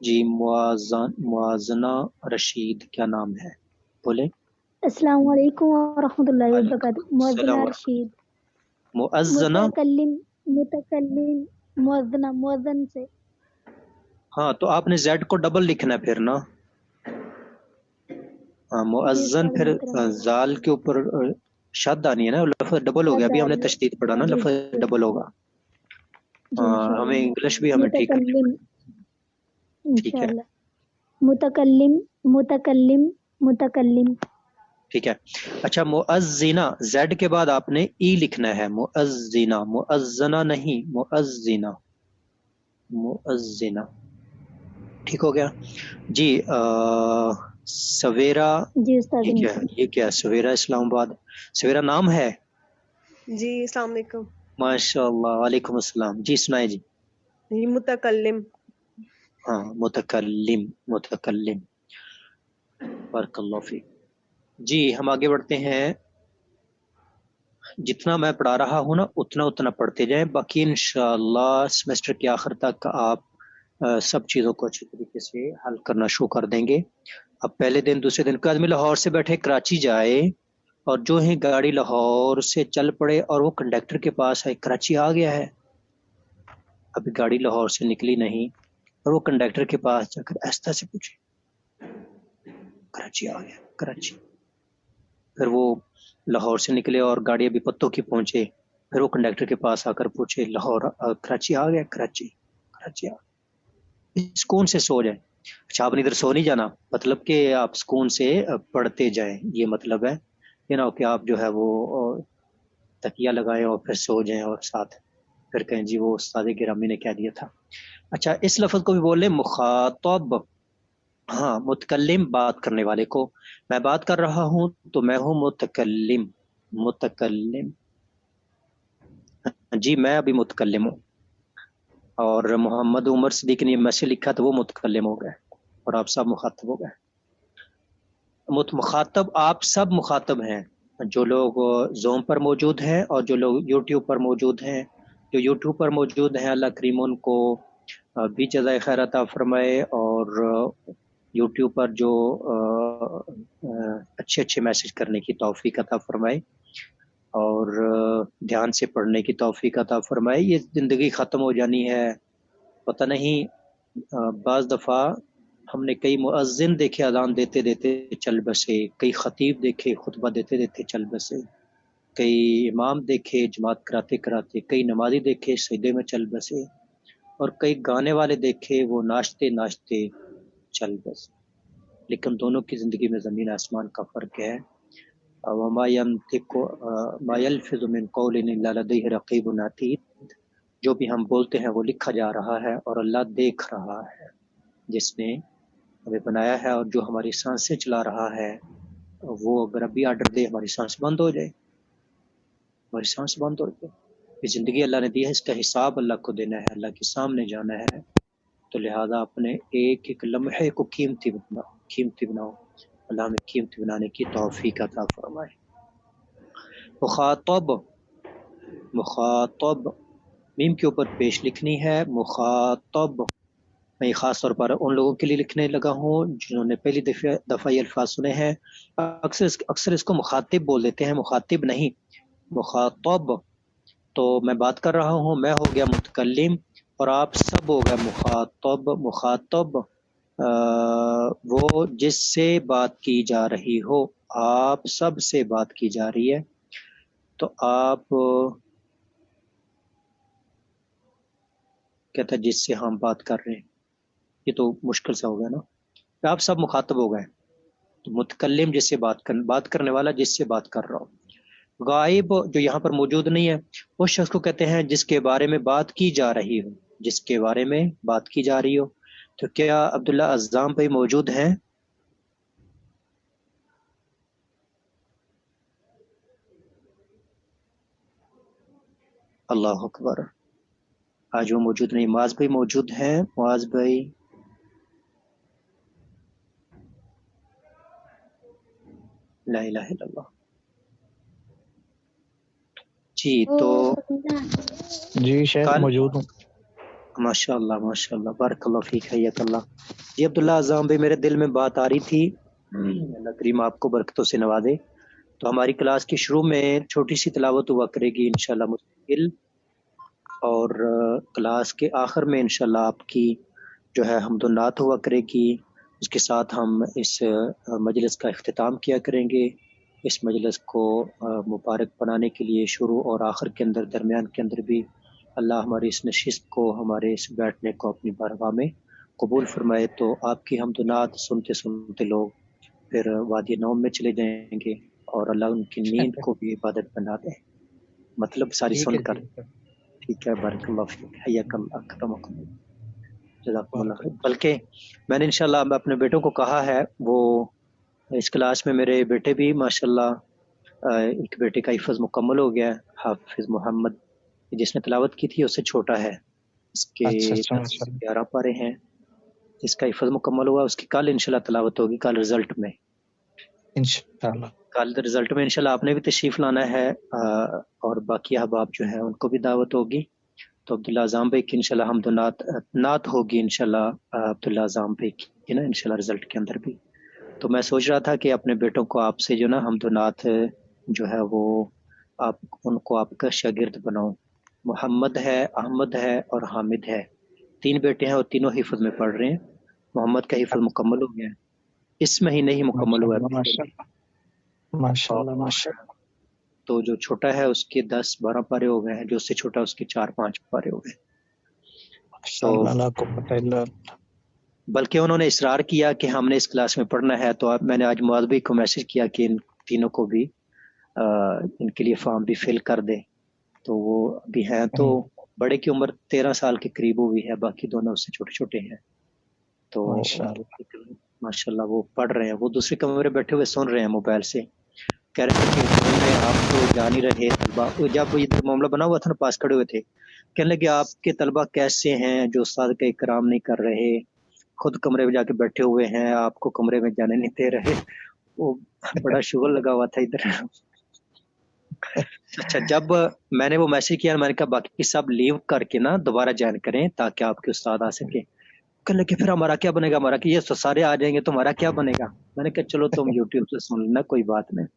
جی، موازنہ رشید کیا نام ہے؟ بولیں. السلام علیکم ورحمۃ اللہ وبرکاتہ. موازنہ رشید. مؤذنہ، متکلم موازنہ، موازن سے. ہاں تو آپ نے زیڈ کو ڈبل لکھنا ہے پھر نا. ہاں، مؤذن پھر زال کے اوپر شد آنی ہے نا، لفظ ڈبل ہو گیا. ابھی ہم نے تشدید پڑھا نا، لفظ ڈبل ہوگا. ہمیں انگلش بھی ہمیں ٹھیک کرنی پڑے. ٹھیک ہے متکلم متکلم متکلم. ٹھیک ہے. اچھا، مؤذنہ، زیڈ کے بعد آپ نے ای لکھنا ہے. مؤذنہ، مؤذنہ نہیں، مؤذنہ، مؤذنہ. ٹھیک ہو گیا جی. سویرا، یہ کیا سویرا اسلام آباد، سویرا نام ہے؟ جی السلام علیکم. ماشاء اللہ، وعلیکم السلام. جی سنائے جی. متکلم. ہاں متکلم بارک اللہ فیک. جی ہم آگے بڑھتے ہیں. جتنا میں پڑھا رہا ہوں نا اتنا پڑھتے جائیں، باقی انشاءاللہ سیمسٹر کے آخر تک آپ سب چیزوں کو اچھی طریقے سے حل کرنا شروع کر دیں گے. اب پہلے دن دوسرے دن کا آدمی لاہور سے بیٹھے کراچی جائے اور جو ہی گاڑی لاہور سے چل پڑے اور وہ کنڈکٹر کے پاس ہے کراچی آ گیا ہے، ابھی گاڑی لاہور سے نکلی نہیں اور وہ کنڈکٹر کے پاس جا کر ایسا سے پوچھے کراچی آ گیا کراچی. پھر وہ لاہور سے نکلے اور گاڑی ابھی پتوں کی پہنچے، پھر وہ کنڈکٹر کے پاس آ کر پوچھے لاہور کراچی آ گیا کراچی آ گیا. سکون سے سو جائیں. اچھا آپ نے ادھر سو نہیں جانا، مطلب کہ آپ سکون سے پڑھتے جائیں، یہ مطلب ہے یہ نہ ہو کہ آپ جو ہے وہ تکیہ لگائیں اور پھر سو جائیں اور ساتھ پھر کہیں جی وہ استاد گرامی نے کہہ دیا تھا. اچھا اس لفظ کو بھی بول لیں مخاطب. ہاں متکلم بات کرنے والے کو، میں بات کر رہا ہوں تو میں ہوں متکلم. جی میں ابھی متکلم ہوں، اور محمد عمر صدیق نے میسج لکھا تو وہ متکلم ہو گئے اور آپ سب مخاطب ہو گئے. مخاطب آپ سب مخاطب ہیں، جو لوگ زوم پر موجود ہیں اور جو لوگ یوٹیوب پر موجود ہیں. جو یوٹیوب پر موجود ہیں اللہ کریم ان کو بھی جزائے خیر عطا فرمائے، اور یوٹیوب پر جو اچھے میسج کرنے کی توفیق عطا فرمائے اور دھیان سے پڑھنے کی توفیق عطا فرمائے. یہ زندگی ختم ہو جانی ہے، پتہ نہیں بعض دفعہ ہم نے کئی مؤذن دیکھے اذان دیتے دیتے چل بسے، کئی خطیب دیکھے خطبہ دیتے دیتے چل بسے، کئی امام دیکھے جماعت کراتے کراتے، کئی نمازی دیکھے سجدے میں چل بسے، اور کئی گانے والے دیکھے وہ ناچتے ناچتے چل بسے. لیکن دونوں کی زندگی میں زمین آسمان کا فرق ہے. وما ما يلفظ من قول الا لديه رقيب عتيد. جو بھی ہم بولتے ہیں وہ لکھا جا رہا ہے اور اللہ دیکھ رہا ہے، جس نے ہمیں بنایا ہے اور جو ہماری سانسیں چلا رہا ہے وہ اگر ابھی آرڈر دے ہماری سانس بند ہو جائے، ہماری سانس بند ہو جائے. یہ زندگی اللہ نے دی ہے، اس کا حساب اللہ کو دینا ہے، اللہ کے سامنے جانا ہے. تو لہذا اپنے ایک ایک لمحے کو قیمتی بناؤ. اللہ ہمیں قیمتی بنانے کی توفیق عطا فرمائے. مخاطب میم کے اوپر پیش لکھنی ہے مخاطب. میں خاص طور پر ان لوگوں کے لیے لکھنے لگا ہوں جنہوں نے پہلی دفعہ یہ الفاظ سنے ہیں. اکثر اس کو مخاطب بول دیتے ہیں، مخاطب نہیں، مخاطب. تو میں بات کر رہا ہوں، میں ہو گیا متکلم اور آپ سب ہو گیا مخاطب. مخاطب وہ جس سے بات کی جا رہی ہو، آپ سب سے بات کی جا رہی ہے تو آپ کہتا ہے جس سے ہم بات کر رہے ہیں، یہ تو مشکل سا ہو گیا نا. آپ سب مخاطب ہو گئے تو متکلم جس سے بات کرنے والا جس سے بات کر رہا ہو. غائب جو یہاں پر موجود نہیں ہے اس شخص کو کہتے ہیں جس کے بارے میں بات کی جا رہی ہو، جس کے بارے میں بات کی جا رہی ہو. تو کیا عبداللہ عزام بھائی موجود ہیں؟ اللہ اکبر، آج وہ موجود نہیں. معاذ بھائی موجود ہیں؟ معاذ بھائی لا الہ الا اللہ. جی تو جی شیخ موجود ہوں. ماشاء اللہ بارک اللہ فیک حیاک اللہ. جی عبداللہ اعظم بھائی میرے دل میں بات آ رہی تھی، اللہ کریم آپ کو برکتوں سے نوازے. تو ہماری کلاس کے شروع میں چھوٹی سی تلاوت ہوا کرے گی انشاءاللہ مستقل، اور کلاس کے آخر میں انشاءاللہ آپ کی جو ہے حمد و نعت ہوا کرے گی. اس کے ساتھ ہم اس مجلس کا اختتام کیا کریں گے. اس مجلس کو مبارک بنانے کے لیے شروع اور آخر کے اندر درمیان کے اندر بھی اللہ ہماری اس نشست کو، ہمارے اس بیٹھنے کو اپنی بارگاہ میں قبول فرمائے. تو آپ کی حمد و نعت سنتے سنتے لوگ پھر وادی نوم میں چلے جائیں گے اور اللہ ان کی نیند کو بھی عبادت بنا دے، مطلب ساری سن کر. ٹھیک ہے، بارک اللہ فیک حیاک اللہ اکرمکم جزاکم اللہ خیر. بلکہ میں نے انشاءاللہ اپنے بیٹوں کو کہا ہے، وہ اس کلاس میں میرے بیٹے بھی ماشاءاللہ ایک بیٹے کا حفظ مکمل ہو گیا ہے، حافظ محمد جس نے تلاوت کی تھی اس سے چھوٹا ہے، اس کے 11 پارے ہیں. جس کا حفظ مکمل ہوا اس کی کل انشاءاللہ تلاوت ہوگی، کل رزلٹ میں انشاءاللہ. کل رزلٹ میں انشاءاللہ آپ نے بھی تشریف لانا ہے، اور باقی احباب جو ہیں ان کو بھی دعوت ہوگی. تو عبداللہ اعظم بھائی کی انشاءاللہ حمد و نعت ہوگی انشاءاللہ عبداللہ اعظم بھائی کی نا انشاءاللہ رزلٹ کے اندر بھی. تو میں سوچ رہا تھا کہ اپنے بیٹوں کو آپ سے جو نا حمد و نعت جو ہے وہ آپ ان کو آپ کا شاگرد بناؤں. محمد ہے، احمد ہے اور حامد ہے، 3 بیٹے ہیں اور تینوں حفظ میں پڑھ رہے ہیں. محمد کا حفظ مکمل ہو گیا ہے، اس مہینے ہی مکمل ہوا ہے. ماشاءاللہ ماشاءاللہ. تو جو چھوٹا ہے اس کے 10-12 پارے ہو گئے ہیں، جو اس سے چھوٹا اس کے 4-5 پارے ہو گئے. تو بلکہ انہوں نے اصرار کیا کہ ہم نے اس کلاس میں پڑھنا ہے، تو میں نے آج معاذ بھائی کو میسج کیا کہ ان تینوں کو بھی ان کے لیے فارم بھی فل کر دیں. تو وہ ابھی ہیں، تو بڑے کی عمر 13 سال کے قریب ہوئی ہے، باقی دونوں اس سے چھوٹے چھوٹے ہیں. تو ماشاءاللہ وہ پڑھ رہے ہیں. وہ دوسرے کمرے بیٹھے ہوئے سن رہے ہیں موبائل سے. کہہ رہے تھے کہ آپ تو جان ہی رہے طلبا، جب یہ معاملہ بنا ہوا تھا نا پاس کھڑے ہوئے تھے، کہنے لگے آپ کے طلبا کیسے ہیں جو استاد کا اکرام نہیں کر رہے، خود کمرے میں جا کے بیٹھے ہوئے ہیں، آپ کو کمرے میں جانے نہیں دے رہے. وہ بڑا شغل لگا ہوا تھا ادھر. اچھا، جب میں نے وہ میسج کیا میں نے کہا باقی سب لیو کر کے نا دوبارہ جوائن کریں تاکہ آپ کے استاد آ سکے. کہنے لگے پھر ہمارا کیا بنے گا، ہمارا کہ یہ تو سارے آ جائیں گے تو ہمارا کیا بنے گا. میں نے کہا چلو تم یوٹیوب سے سن لینا، کوئی بات نہیں.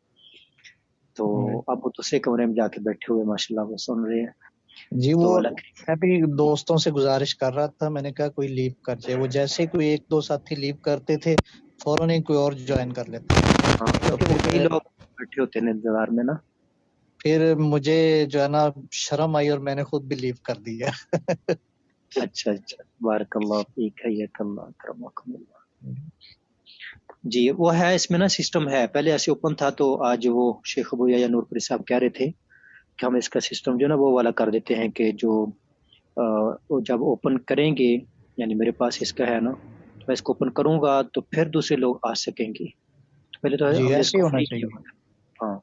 تو اب وہ دوسرے کمرے میں جا کے بیٹھے ہوئے ماشاءاللہ وہ سن رہے ہیں. جی وہ میں بھی دوستوں سے گزارش کر رہا تھا، میں نے کہا کوئی لیو کر جائے. وہ جیسے کوئی 1-2 ساتھی لیو کرتے تھے فوراً ہی کوئی اور جوائن کر لیتے. کئی لوگ بیٹھے ہوتے ہیں انتظار میں نا. پھر مجھے جو ہے نا شرم آئی اور میں نے خود بھی لیو کر دیا. اچھا بارک اللہ فیک، حیاک اللہ، اکرمکم اللہ. جی وہ ہے اس میں نا سسٹم ہے، پہلے ایسے اوپن تھا تو آج وہ شیخ ابو یا نور پوری صاحب کہہ رہے تھے کہ ہم اس کا سسٹم جو نا وہ والا کر دیتے ہیں کہ جو جب اوپن کریں گے، یعنی میرے پاس اس کا ہے نا، میں اس کو اوپن کروں گا تو پھر دوسرے لوگ آ سکیں گے. پہلے تو ہم نے اس کو فری کیا ہوا تھا. ہاں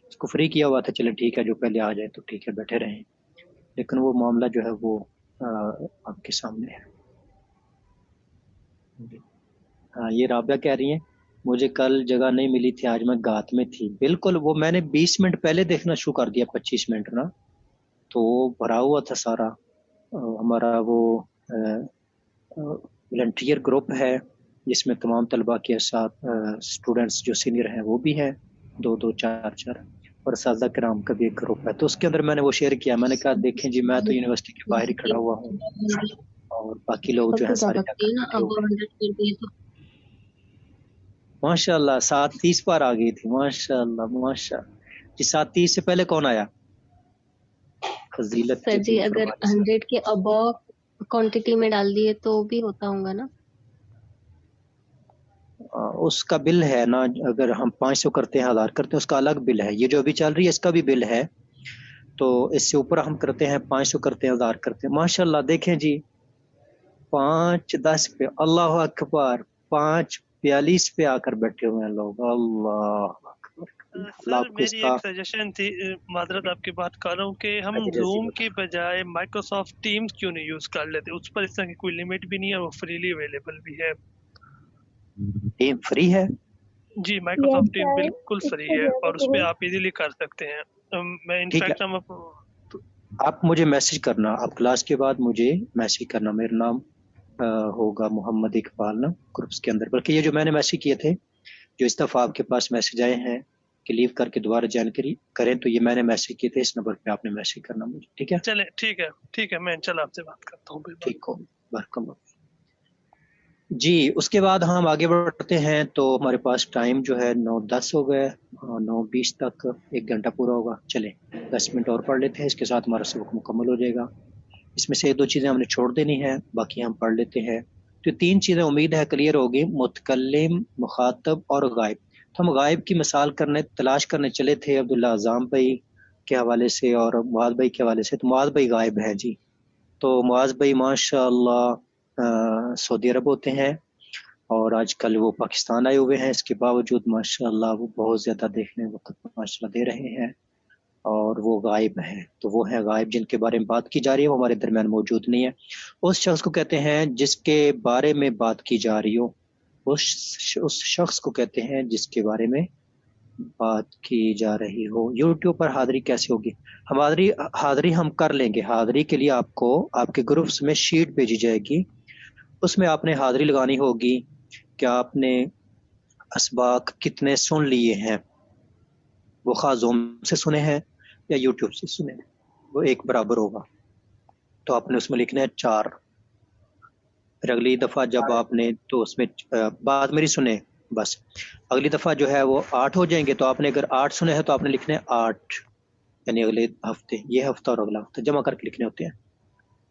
اس کو فری کیا ہوا تھا، چلے ٹھیک ہے جو پہلے آ جائے تو ٹھیک ہے بیٹھے رہیں. لیکن وہ معاملہ جو ہے وہ آپ کے سامنے ہے. ہاں یہ رابعہ کہہ رہی ہیں مجھے کل جگہ نہیں ملی تھی، آج میں گات میں تھی. بالکل، وہ میں نے 20 منٹ پہلے دیکھنا شروع کر دیا، 25 منٹ نا، تو بھرا ہوا تھا سارا. ہمارا وہ والنٹیئر گروپ ہے جس میں تمام طلباء کے ساتھ اسٹوڈنٹس جو سینئر ہیں وہ بھی ہیں، 2-2 4-4، اور اساتذہ کرام کا بھی ایک گروپ ہے. تو اس کے اندر میں نے وہ شیئر کیا، میں نے کہا دیکھیں جی میں تو یونیورسٹی کے باہر ہی کھڑا ہوا ہوں اور باقی لوگ جو ہیں سارے ماشاء اللہ 7:30 پر آ گئی تھی. ماشاء اللہ ماشاء اللہ. جی 7:30 سے پہلے کون آیا؟ فضیلت سر جی اگر 100 کے ابو کوانٹٹی میں ڈال دیے تو بھی ہوتا ہوگا نا؟ اس کا بل ہے نا، اگر ہم 500 کرتے ہیں 1000 کرتے ہیں اس کا الگ بل ہے. یہ جو ابھی چل رہی ہے اس کا بھی بل ہے. تو اس سے اوپر ہم کرتے ہیں 500 کرتے ہیں 1000 کرتے ہیں. ماشاء اللہ دیکھیں جی 5:10 پہ اللہ اکبر، 5:42 پہ آ کر بیٹھے ہوئے ہیں لوگ. اللہ سر میری ایک سجیشن تھی، معذرت آپ کی بات کر رہا ہوں، کہ ہم زوم کی بجائے مائکروسافٹ ٹیمز کیوں نہیں یوز کر لیتے؟ اس پر اس طرح کی کوئی لمٹ بھی نہیں ہے، وہ فریلی اویلیبل بھی ہے. ٹیم فری ہے جی، مائکروسافٹ ٹیم بالکل فری ہے اور اس پہ آپ ایزیلی کر سکتے ہیں. میں انفیکٹ آپ مجھے میسج کرنا، آپ کلاس کے بعد مجھے میسج کرنا. میرا نام ہوگا محمد اقبال نا گروپس کے اندر. بلکہ یہ جو میں نے میسج کیے تھے، جو اس دفعہ آپ کے پاس میسج آئے ہیں کہ لیو کر کے دوبارہ جانکاری کریں، تو یہ میں نے میسج کیے تھے، اس نمبر پہ آپ نے میسج کرنا مجھے. ٹھیک ہے چلے ٹھیک ہے میں انشاءاللہ آپ سے بات کرتا ہوں. ٹھیک ہو بارک اللہ. جی اس کے بعد ہم آگے بڑھتے ہیں. تو ہمارے پاس ٹائم جو ہے 9:10 ہو گئے، 9:20 تک 1 گھنٹہ پورا ہوگا. چلیں 10 منٹ اور پڑھ لیتے ہیں، اس کے ساتھ ہمارا سبق مکمل ہو جائے گا. اس میں سے 1-2 چیزیں ہم نے چھوڑ دینی ہیں، باقی ہم پڑھ لیتے ہیں. تو 3 چیزیں امید ہے کلیئر ہوگی، متکلم، مخاطب اور غائب. تو ہم غائب کی مثال تلاش کرنے چلے تھے عبداللہ اعظم بھائی کے حوالے سے اور معاذ بھائی کے حوالے سے. تو معاذ بھائی غائب ہے جی. تو معاذ بھائی ماشاء اللہ سعودی عرب ہوتے ہیں اور آج کل وہ پاکستان آئے ہوئے ہیں. اس کے باوجود ماشاء اللہ وہ بہت زیادہ دیکھنے وقت ماشاء اللہ دے رہے ہیں اور وہ غائب ہیں، تو وہ ہیں غائب جن کے بارے میں بات کی جا رہی ہے، وہ ہمارے درمیان موجود نہیں ہے. اس شخص کو کہتے ہیں جس کے بارے میں بات کی جا رہی ہو، اس شخص کو کہتے ہیں جس کے بارے میں بات کی جا رہی ہو. یوٹیوب پر حاضری کیسے ہوگی؟ حاضری ہم کر لیں گے. حاضری کے لیے آپ کو آپ کے گروپس میں شیٹ بھیجی جائے گی، اس میں آپ نے حاضری لگانی ہوگی کہ آپ نے اسباق کتنے سن لیے ہیں، وہ خواہ زوم سے سنے ہیں یا یوٹیوب سے سنے ہیں، وہ ایک برابر ہوگا. تو آپ نے اس میں لکھنا ہے 4. پھر اگلی دفعہ جب آپ نے تو اس میں بات میری سنیں بس، اگلی دفعہ جو ہے وہ 8 ہو جائیں گے، تو آپ نے اگر 8 سنے ہیں تو آپ نے لکھنے 8، یعنی اگلے ہفتے، یہ ہفتہ اور اگلا ہفتہ جمع کر کے لکھنے ہوتے ہیں.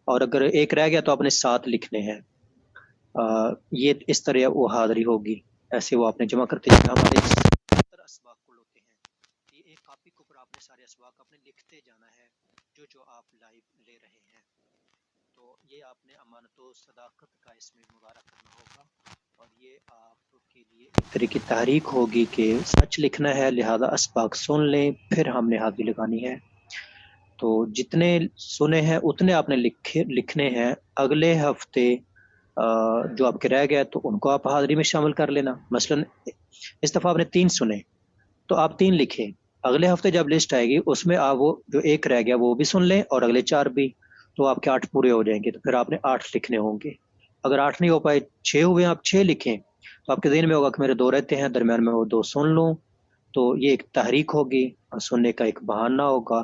اور اگر ایک رہ گیا تو آپ نے 7 لکھنے ہیں. یہ اس طرح وہ حاضری ہوگی، ایسے وہ آپ نے جمع کرتے جانا. ہمارے 70 اسباق کل ہوتے ہیں. یہ ایک کاپی کے اوپر آپ نے سارے اسباق اپنے لکھتے جانا ہے جو آپ لائیو لے رہے ہیں. تو یہ آپ نے امانت و صداقت کا اس میں مظاہرہ کرنا ہوگا، اور یہ آپ کے لیے ایک طرح کی تحریک ہوگی کہ سچ لکھنا ہے، لہذا اسباق سن لیں، پھر ہم نے حاضری لگانی ہے. تو جتنے سنے ہیں اتنے آپ نے لکھنے ہیں. اگلے ہفتے جو آپ کے رہ گئے تو ان کو آپ حاضری میں شامل کر لینا. مثلا اس دفعہ آپ نے 3 سنے تو آپ 3 لکھیں. اگلے ہفتے جب لسٹ آئے گی اس میں آپ وہ جو ایک رہ گیا وہ بھی سن لیں اور اگلے 4 بھی، تو آپ کے 8 پورے ہو جائیں گے. تو پھر آپ نے 8 لکھنے ہوں گے. اگر 8 نہیں ہو پائے، 6 ہوئے، آپ 6 لکھیں، تو آپ کے ذہن میں ہوگا کہ میرے 2 رہتے ہیں، درمیان میں وہ 2 سن لوں. تو یہ ایک تحریک ہوگی اور سننے کا ایک بہانہ ہوگا.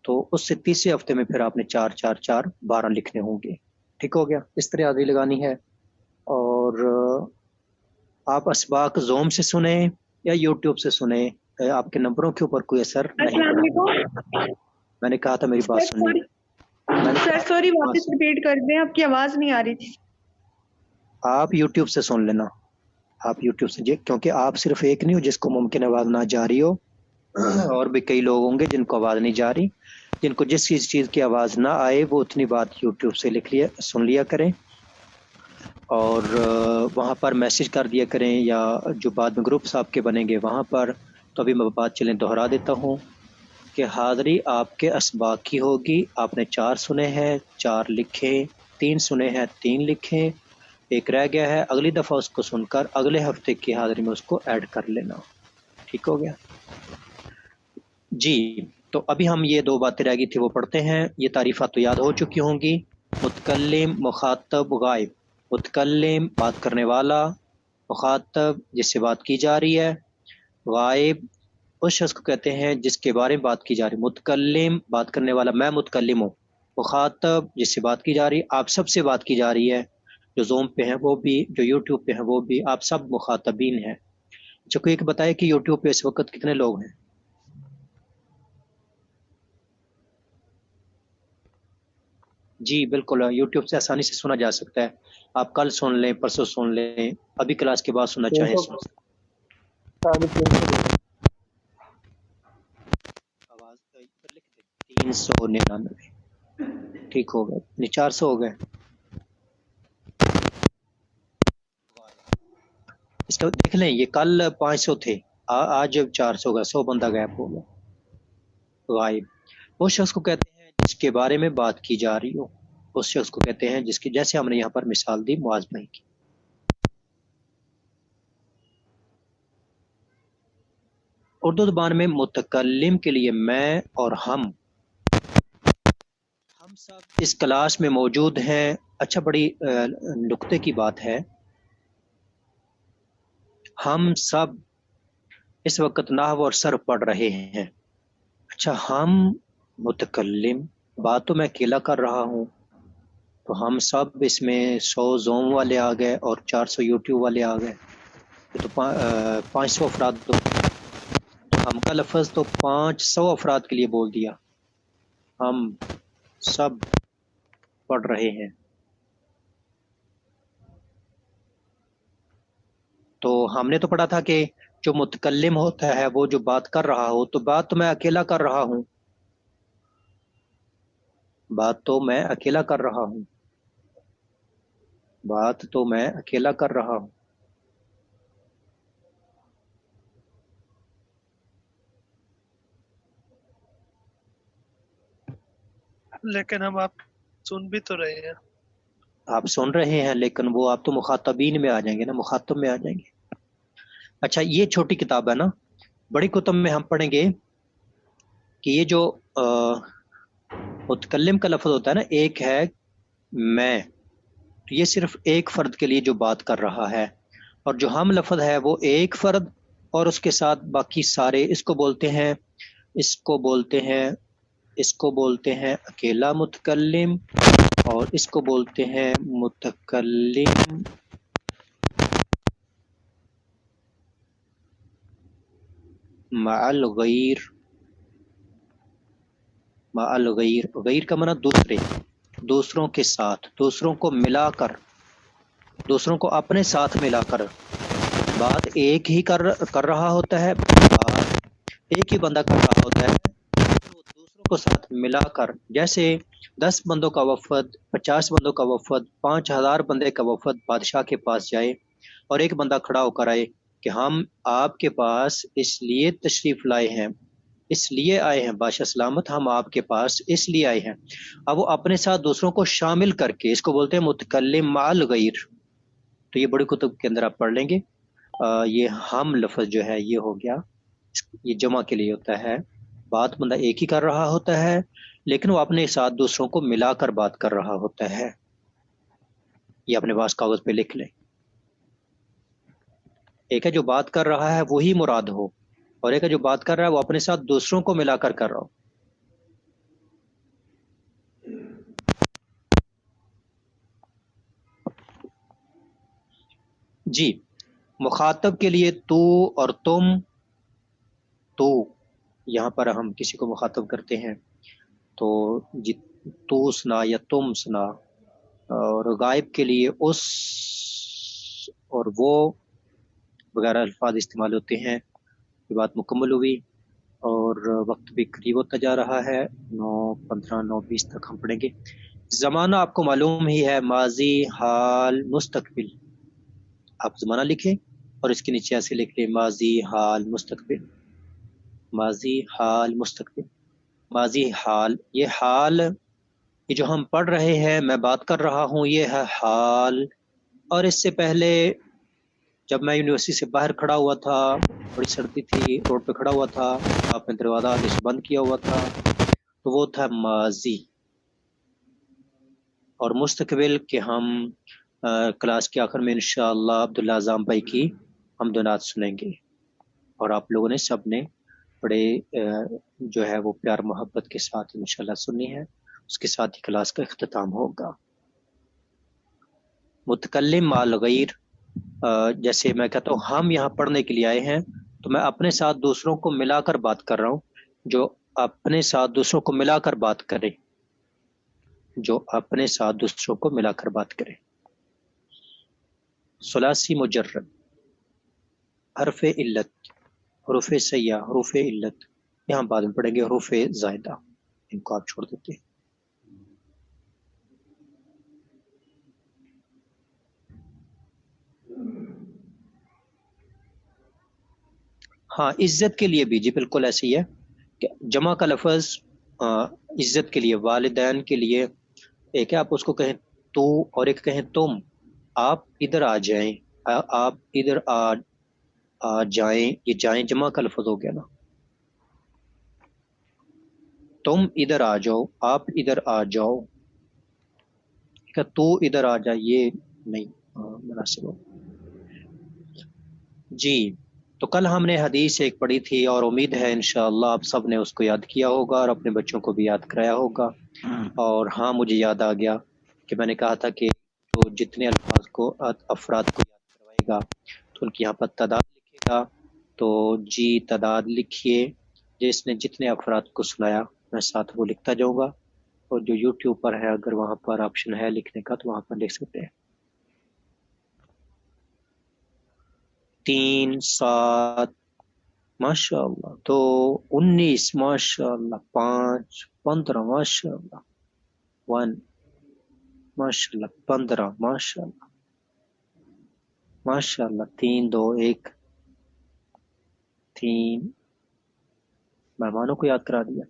تو اس سے تیسرے ہفتے میں پھر آپ نے 4 4 4 12 لکھنے ہوں گے. ٹھیک ہو گیا؟ اس طرح حاضری لگانی ہے. اور آپ اسباق زوم سے سنیں یا یوٹیوب سے سنیں، آپ کے نمبروں کے اوپر کوئی اثر نہیں السلام پڑتا. علیکم میں نے کہا تھا میری بات سنیے. سر سوری واپس ریپیٹ کر دیں، آپ کی آواز نہیں آ رہی تھی. آپ یوٹیوب سے سن لینا، آپ یوٹیوب سے، کیونکہ آپ صرف ایک نہیں ہو جس کو ممکن آواز نہ جا رہی ہو، اور بھی کئی لوگ ہوں گے جن کو آواز نہیں جا رہی. جن کو جس چیز کی آواز نہ آئے وہ اتنی بات یوٹیوب سے سن لیا کریں، اور وہاں پر میسج کر دیا کریں، یا جو بعد میں گروپس آپ کے بنیں گے وہاں پر. تو ابھی میں بات چلیں دوہرا دیتا ہوں کہ حاضری آپ کے اسباق کی ہوگی. آپ نے 4 سنے ہیں، 4 لکھیں، 3 سنے ہیں، 3 لکھیں، ایک رہ گیا ہے، اگلی دفعہ اس کو سن کر اگلے ہفتے کی حاضری میں اس کو ایڈ کر لینا. ٹھیک ہو گیا جی؟ تو ابھی ہم یہ 2 باتیں رہ گئی تھی وہ پڑھتے ہیں. یہ تعریفات تو یاد ہو چکی ہوں گی. متکلم، مخاطب، غائب. متکلم بات کرنے والا، مخاطب جس سے بات کی جا رہی ہے، غائب اس شخص کو کہتے ہیں جس کے بارے میں بات کی جا رہی ہے. متکلم بات کرنے والا، میں متکلم ہوں. مخاطب جس سے بات کی جا رہی ہے، آپ سب سے بات کی جا رہی ہے، جو زوم پہ ہیں وہ بھی، جو یوٹیوب پہ ہیں وہ بھی، آپ سب مخاطبین ہیں. اچھا کوئی ایک بتائے کہ یوٹیوب پہ اس وقت کتنے لوگ ہیں؟ جی بالکل، یوٹیوب سے آسانی سے سنا جا سکتا ہے. آپ کل سن لیں، پرسوں سن لیں، ابھی کلاس کے بعد سننا چاہیں سن سکتے. آواز لکھ دیں 399. ٹھیک ہو گئے، 400 ہو گئے. اس کا دیکھ لیں، یہ کل 500 تھے، آج 400 گئے، 100 بندہ غائب ہو گیا. غائب اس شخص کو کہتے ہیں جس کے بارے میں بات کی جا رہی ہو. اس شخص کو کہتے ہیں جس کی، جیسے ہم نے یہاں پر مثال دی معاذ بھائی کی. اردو زبان میں متکلم کے لیے میں اور ہم سب اس کلاس میں موجود ہیں. اچھا بڑی نکتے کی بات ہے، ہم سب اس وقت نحو اور صرف پڑھ رہے ہیں. اچھا ہم متکلم، بات تو میں اکیلا کر رہا ہوں، تو ہم سب اس میں 100 زوم والے آ گئے اور 400 یوٹیوب والے آ گئے، تو 500 افراد. تو ہم کا لفظ تو 500 افراد کے لیے بول دیا. ہم سب پڑھ رہے ہیں. تو ہم نے تو پڑھا تھا کہ جو متکلم ہوتا ہے وہ جو بات کر رہا ہو، تو بات تو میں اکیلا کر رہا ہوں، بات تو میں اکیلا کر رہا ہوں، بات تو میں اکیلا کر رہا ہوں. लेकिन हम आप सुन भी तो रहे हैं। आप सुन रहे हैं लेकिन वो आप तो मुखातबीन में आ जाएंगे ना, मुखातब में आ जाएंगे। अच्छा ये छोटी किताब है ना, बड़ी कुतुब में हम पढ़ेंगे कि ये जो मुतकल्लिम का लफ्ज होता है ना, एक है मैं, तो ये सिर्फ एक फर्द के लिए जो बात कर रहा है, और जो हम लफ्ज है वो एक फर्द और उसके साथ बाकी सारे, इसको बोलते हैं अकेला मुतकल्लिम, और इसको बोलते हैं मुतकल्लिम मअल गैर। गैर का माना दूसरों के साथ, दूसरों को मिलाकर, दूसरों को अपने साथ मिलाकर। बात एक ही कर रहा होता है, बात एक ही बंदा कर रहा होता है, तो दूसरों को साथ मिलाकर, जैसे 10 बंदों का वफद, 50 बंदों का वफद, 5000 बंदे का वफद बादशाह के पास जाए और एक बंदा खड़ा होकर आए कि हम आपके पास इसलिए तशरीफ लाए हैं, इसलिए आए हैं बादशाह सलामत, हम आपके पास इसलिए आए हैं। अब वो अपने साथ दूसरों को शामिल करके, इसको बोलते हैं मुतकल्लिम माल गैर। तो ये बड़ी कुतुब के अंदर आप पढ़ लेंगे। ये हम लफ्ज जो है ये हो गया, ये जमा के लिए होता है। बात बंदा एक ही कर रहा होता है लेकिन वो अपने साथ दूसरों को मिलाकर बात कर रहा होता है। ये अपने पास कागज पे लिख लें। एक है जो बात कर रहा है वही मुराद हो, और एक है जो बात कर रहा है वो अपने साथ दूसरों को मिलाकर कर रहा हो। जी, मुखातब के लिए तू और तुम। तो यहाँ पर हम किसी को मुखातब करते हैं तो जी तू सुना या तुम सुना, और गायब के लिए उस और वो वगैरह अल्फाज इस्तेमाल होते हैं। ये बात मुकम्मल हुई और वक्त भी करीब होता जा रहा है। 9:15 9:20 तक हम पढ़ेंगे। ज़माना आपको मालूम ही है, माजी हाल मुस्तकबिल। आप ज़माना लिखें और इसके नीचे ऐसे लिख लें माजी हाल मुस्तकबिल, माजी हाल मुस्तकबिल। माजी हाल, ये हाल, ये जो हम पढ़ रहे हैं, मैं बात कर रहा हूँ, ये है हाल। और इससे पहले जब मैं यूनिवर्सिटी से बाहर खड़ा हुआ था, बड़ी सर्दी थी, रोड पे खड़ा हुआ था, आपने दरवाजा आगे से बंद किया हुआ था, तो वो था माजी। और मुस्तकबिल के हम क्लास के आखिर में इंशाअल्लाह अब्दुल्ला आज़म भाई की हमदनात सुनेंगे। और आप लोगों ने सब ने बड़े जो है वो प्यार मोहब्बत के साथ इंशाअल्लाह सुननी है। उसके साथ ही क्लास का इख्तिताम होगा। मुतकल्लिम माल गैर, जैसे मैं कहता हूँ हम यहाँ पढ़ने के लिए आए हैं, तो मैं अपने साथ दूसरों को मिलाकर बात कर रहा हूँ। जो अपने साथ दूसरों को मिलाकर बात करे, जो अपने साथ दूसरों को मिलाकर बात करे। सुलासी मुजर्रद, हरफे इल्लत, हरूफे सय्या, हरूफे इल्लत, यहाँ बाद में पढ़ेंगे हरूफे ज़ायदा, इनको आप छोड़ देते हैं। हाँ, इज्जत के लिए भी जी बिल्कुल ऐसे ही है कि जमा का लफ्ज इज्जत के लिए, वालिदैन के लिए एक है, आप उसको कहें तू और एक कहें तुम। आप इधर आ जाएं, आप इधर आ जाएं, ये जाएं जमा का लफ्ज हो गया ना। तुम इधर आ जाओ, आप इधर आ जाओ, क्या तू इधर आ जा, ये नहीं मुनासिब हो जी। तो कल हमने हदीस एक पढ़ी थी और उम्मीद है इंशाअल्लाह आप सब ने उसको याद किया होगा और अपने बच्चों को भी याद कराया होगा। और हाँ, मुझे याद आ गया कि मैंने कहा था कि तो जितने अल्फाज को अफराद को याद करवाएगा तो उनकी यहाँ पर तादाद लिखेगा। तो जी तादाद लिखिए, जिसने जितने अफराद को सुनाया मैं साथ वो लिखता जाऊँगा। और जो यूट्यूब पर है, अगर वहाँ पर ऑप्शन है लिखने का तो वहाँ पर लिख सकते हैं। 3 7 माशाअल्लाह, 2 19 माशाअल्लाह, 5 15 माशाअल्लाह, 1 माशाअल्लाह, 15 माशाअल्लाह माशाअल्लाह, 3 2 1 3। मेहमानों को याद करा दिया।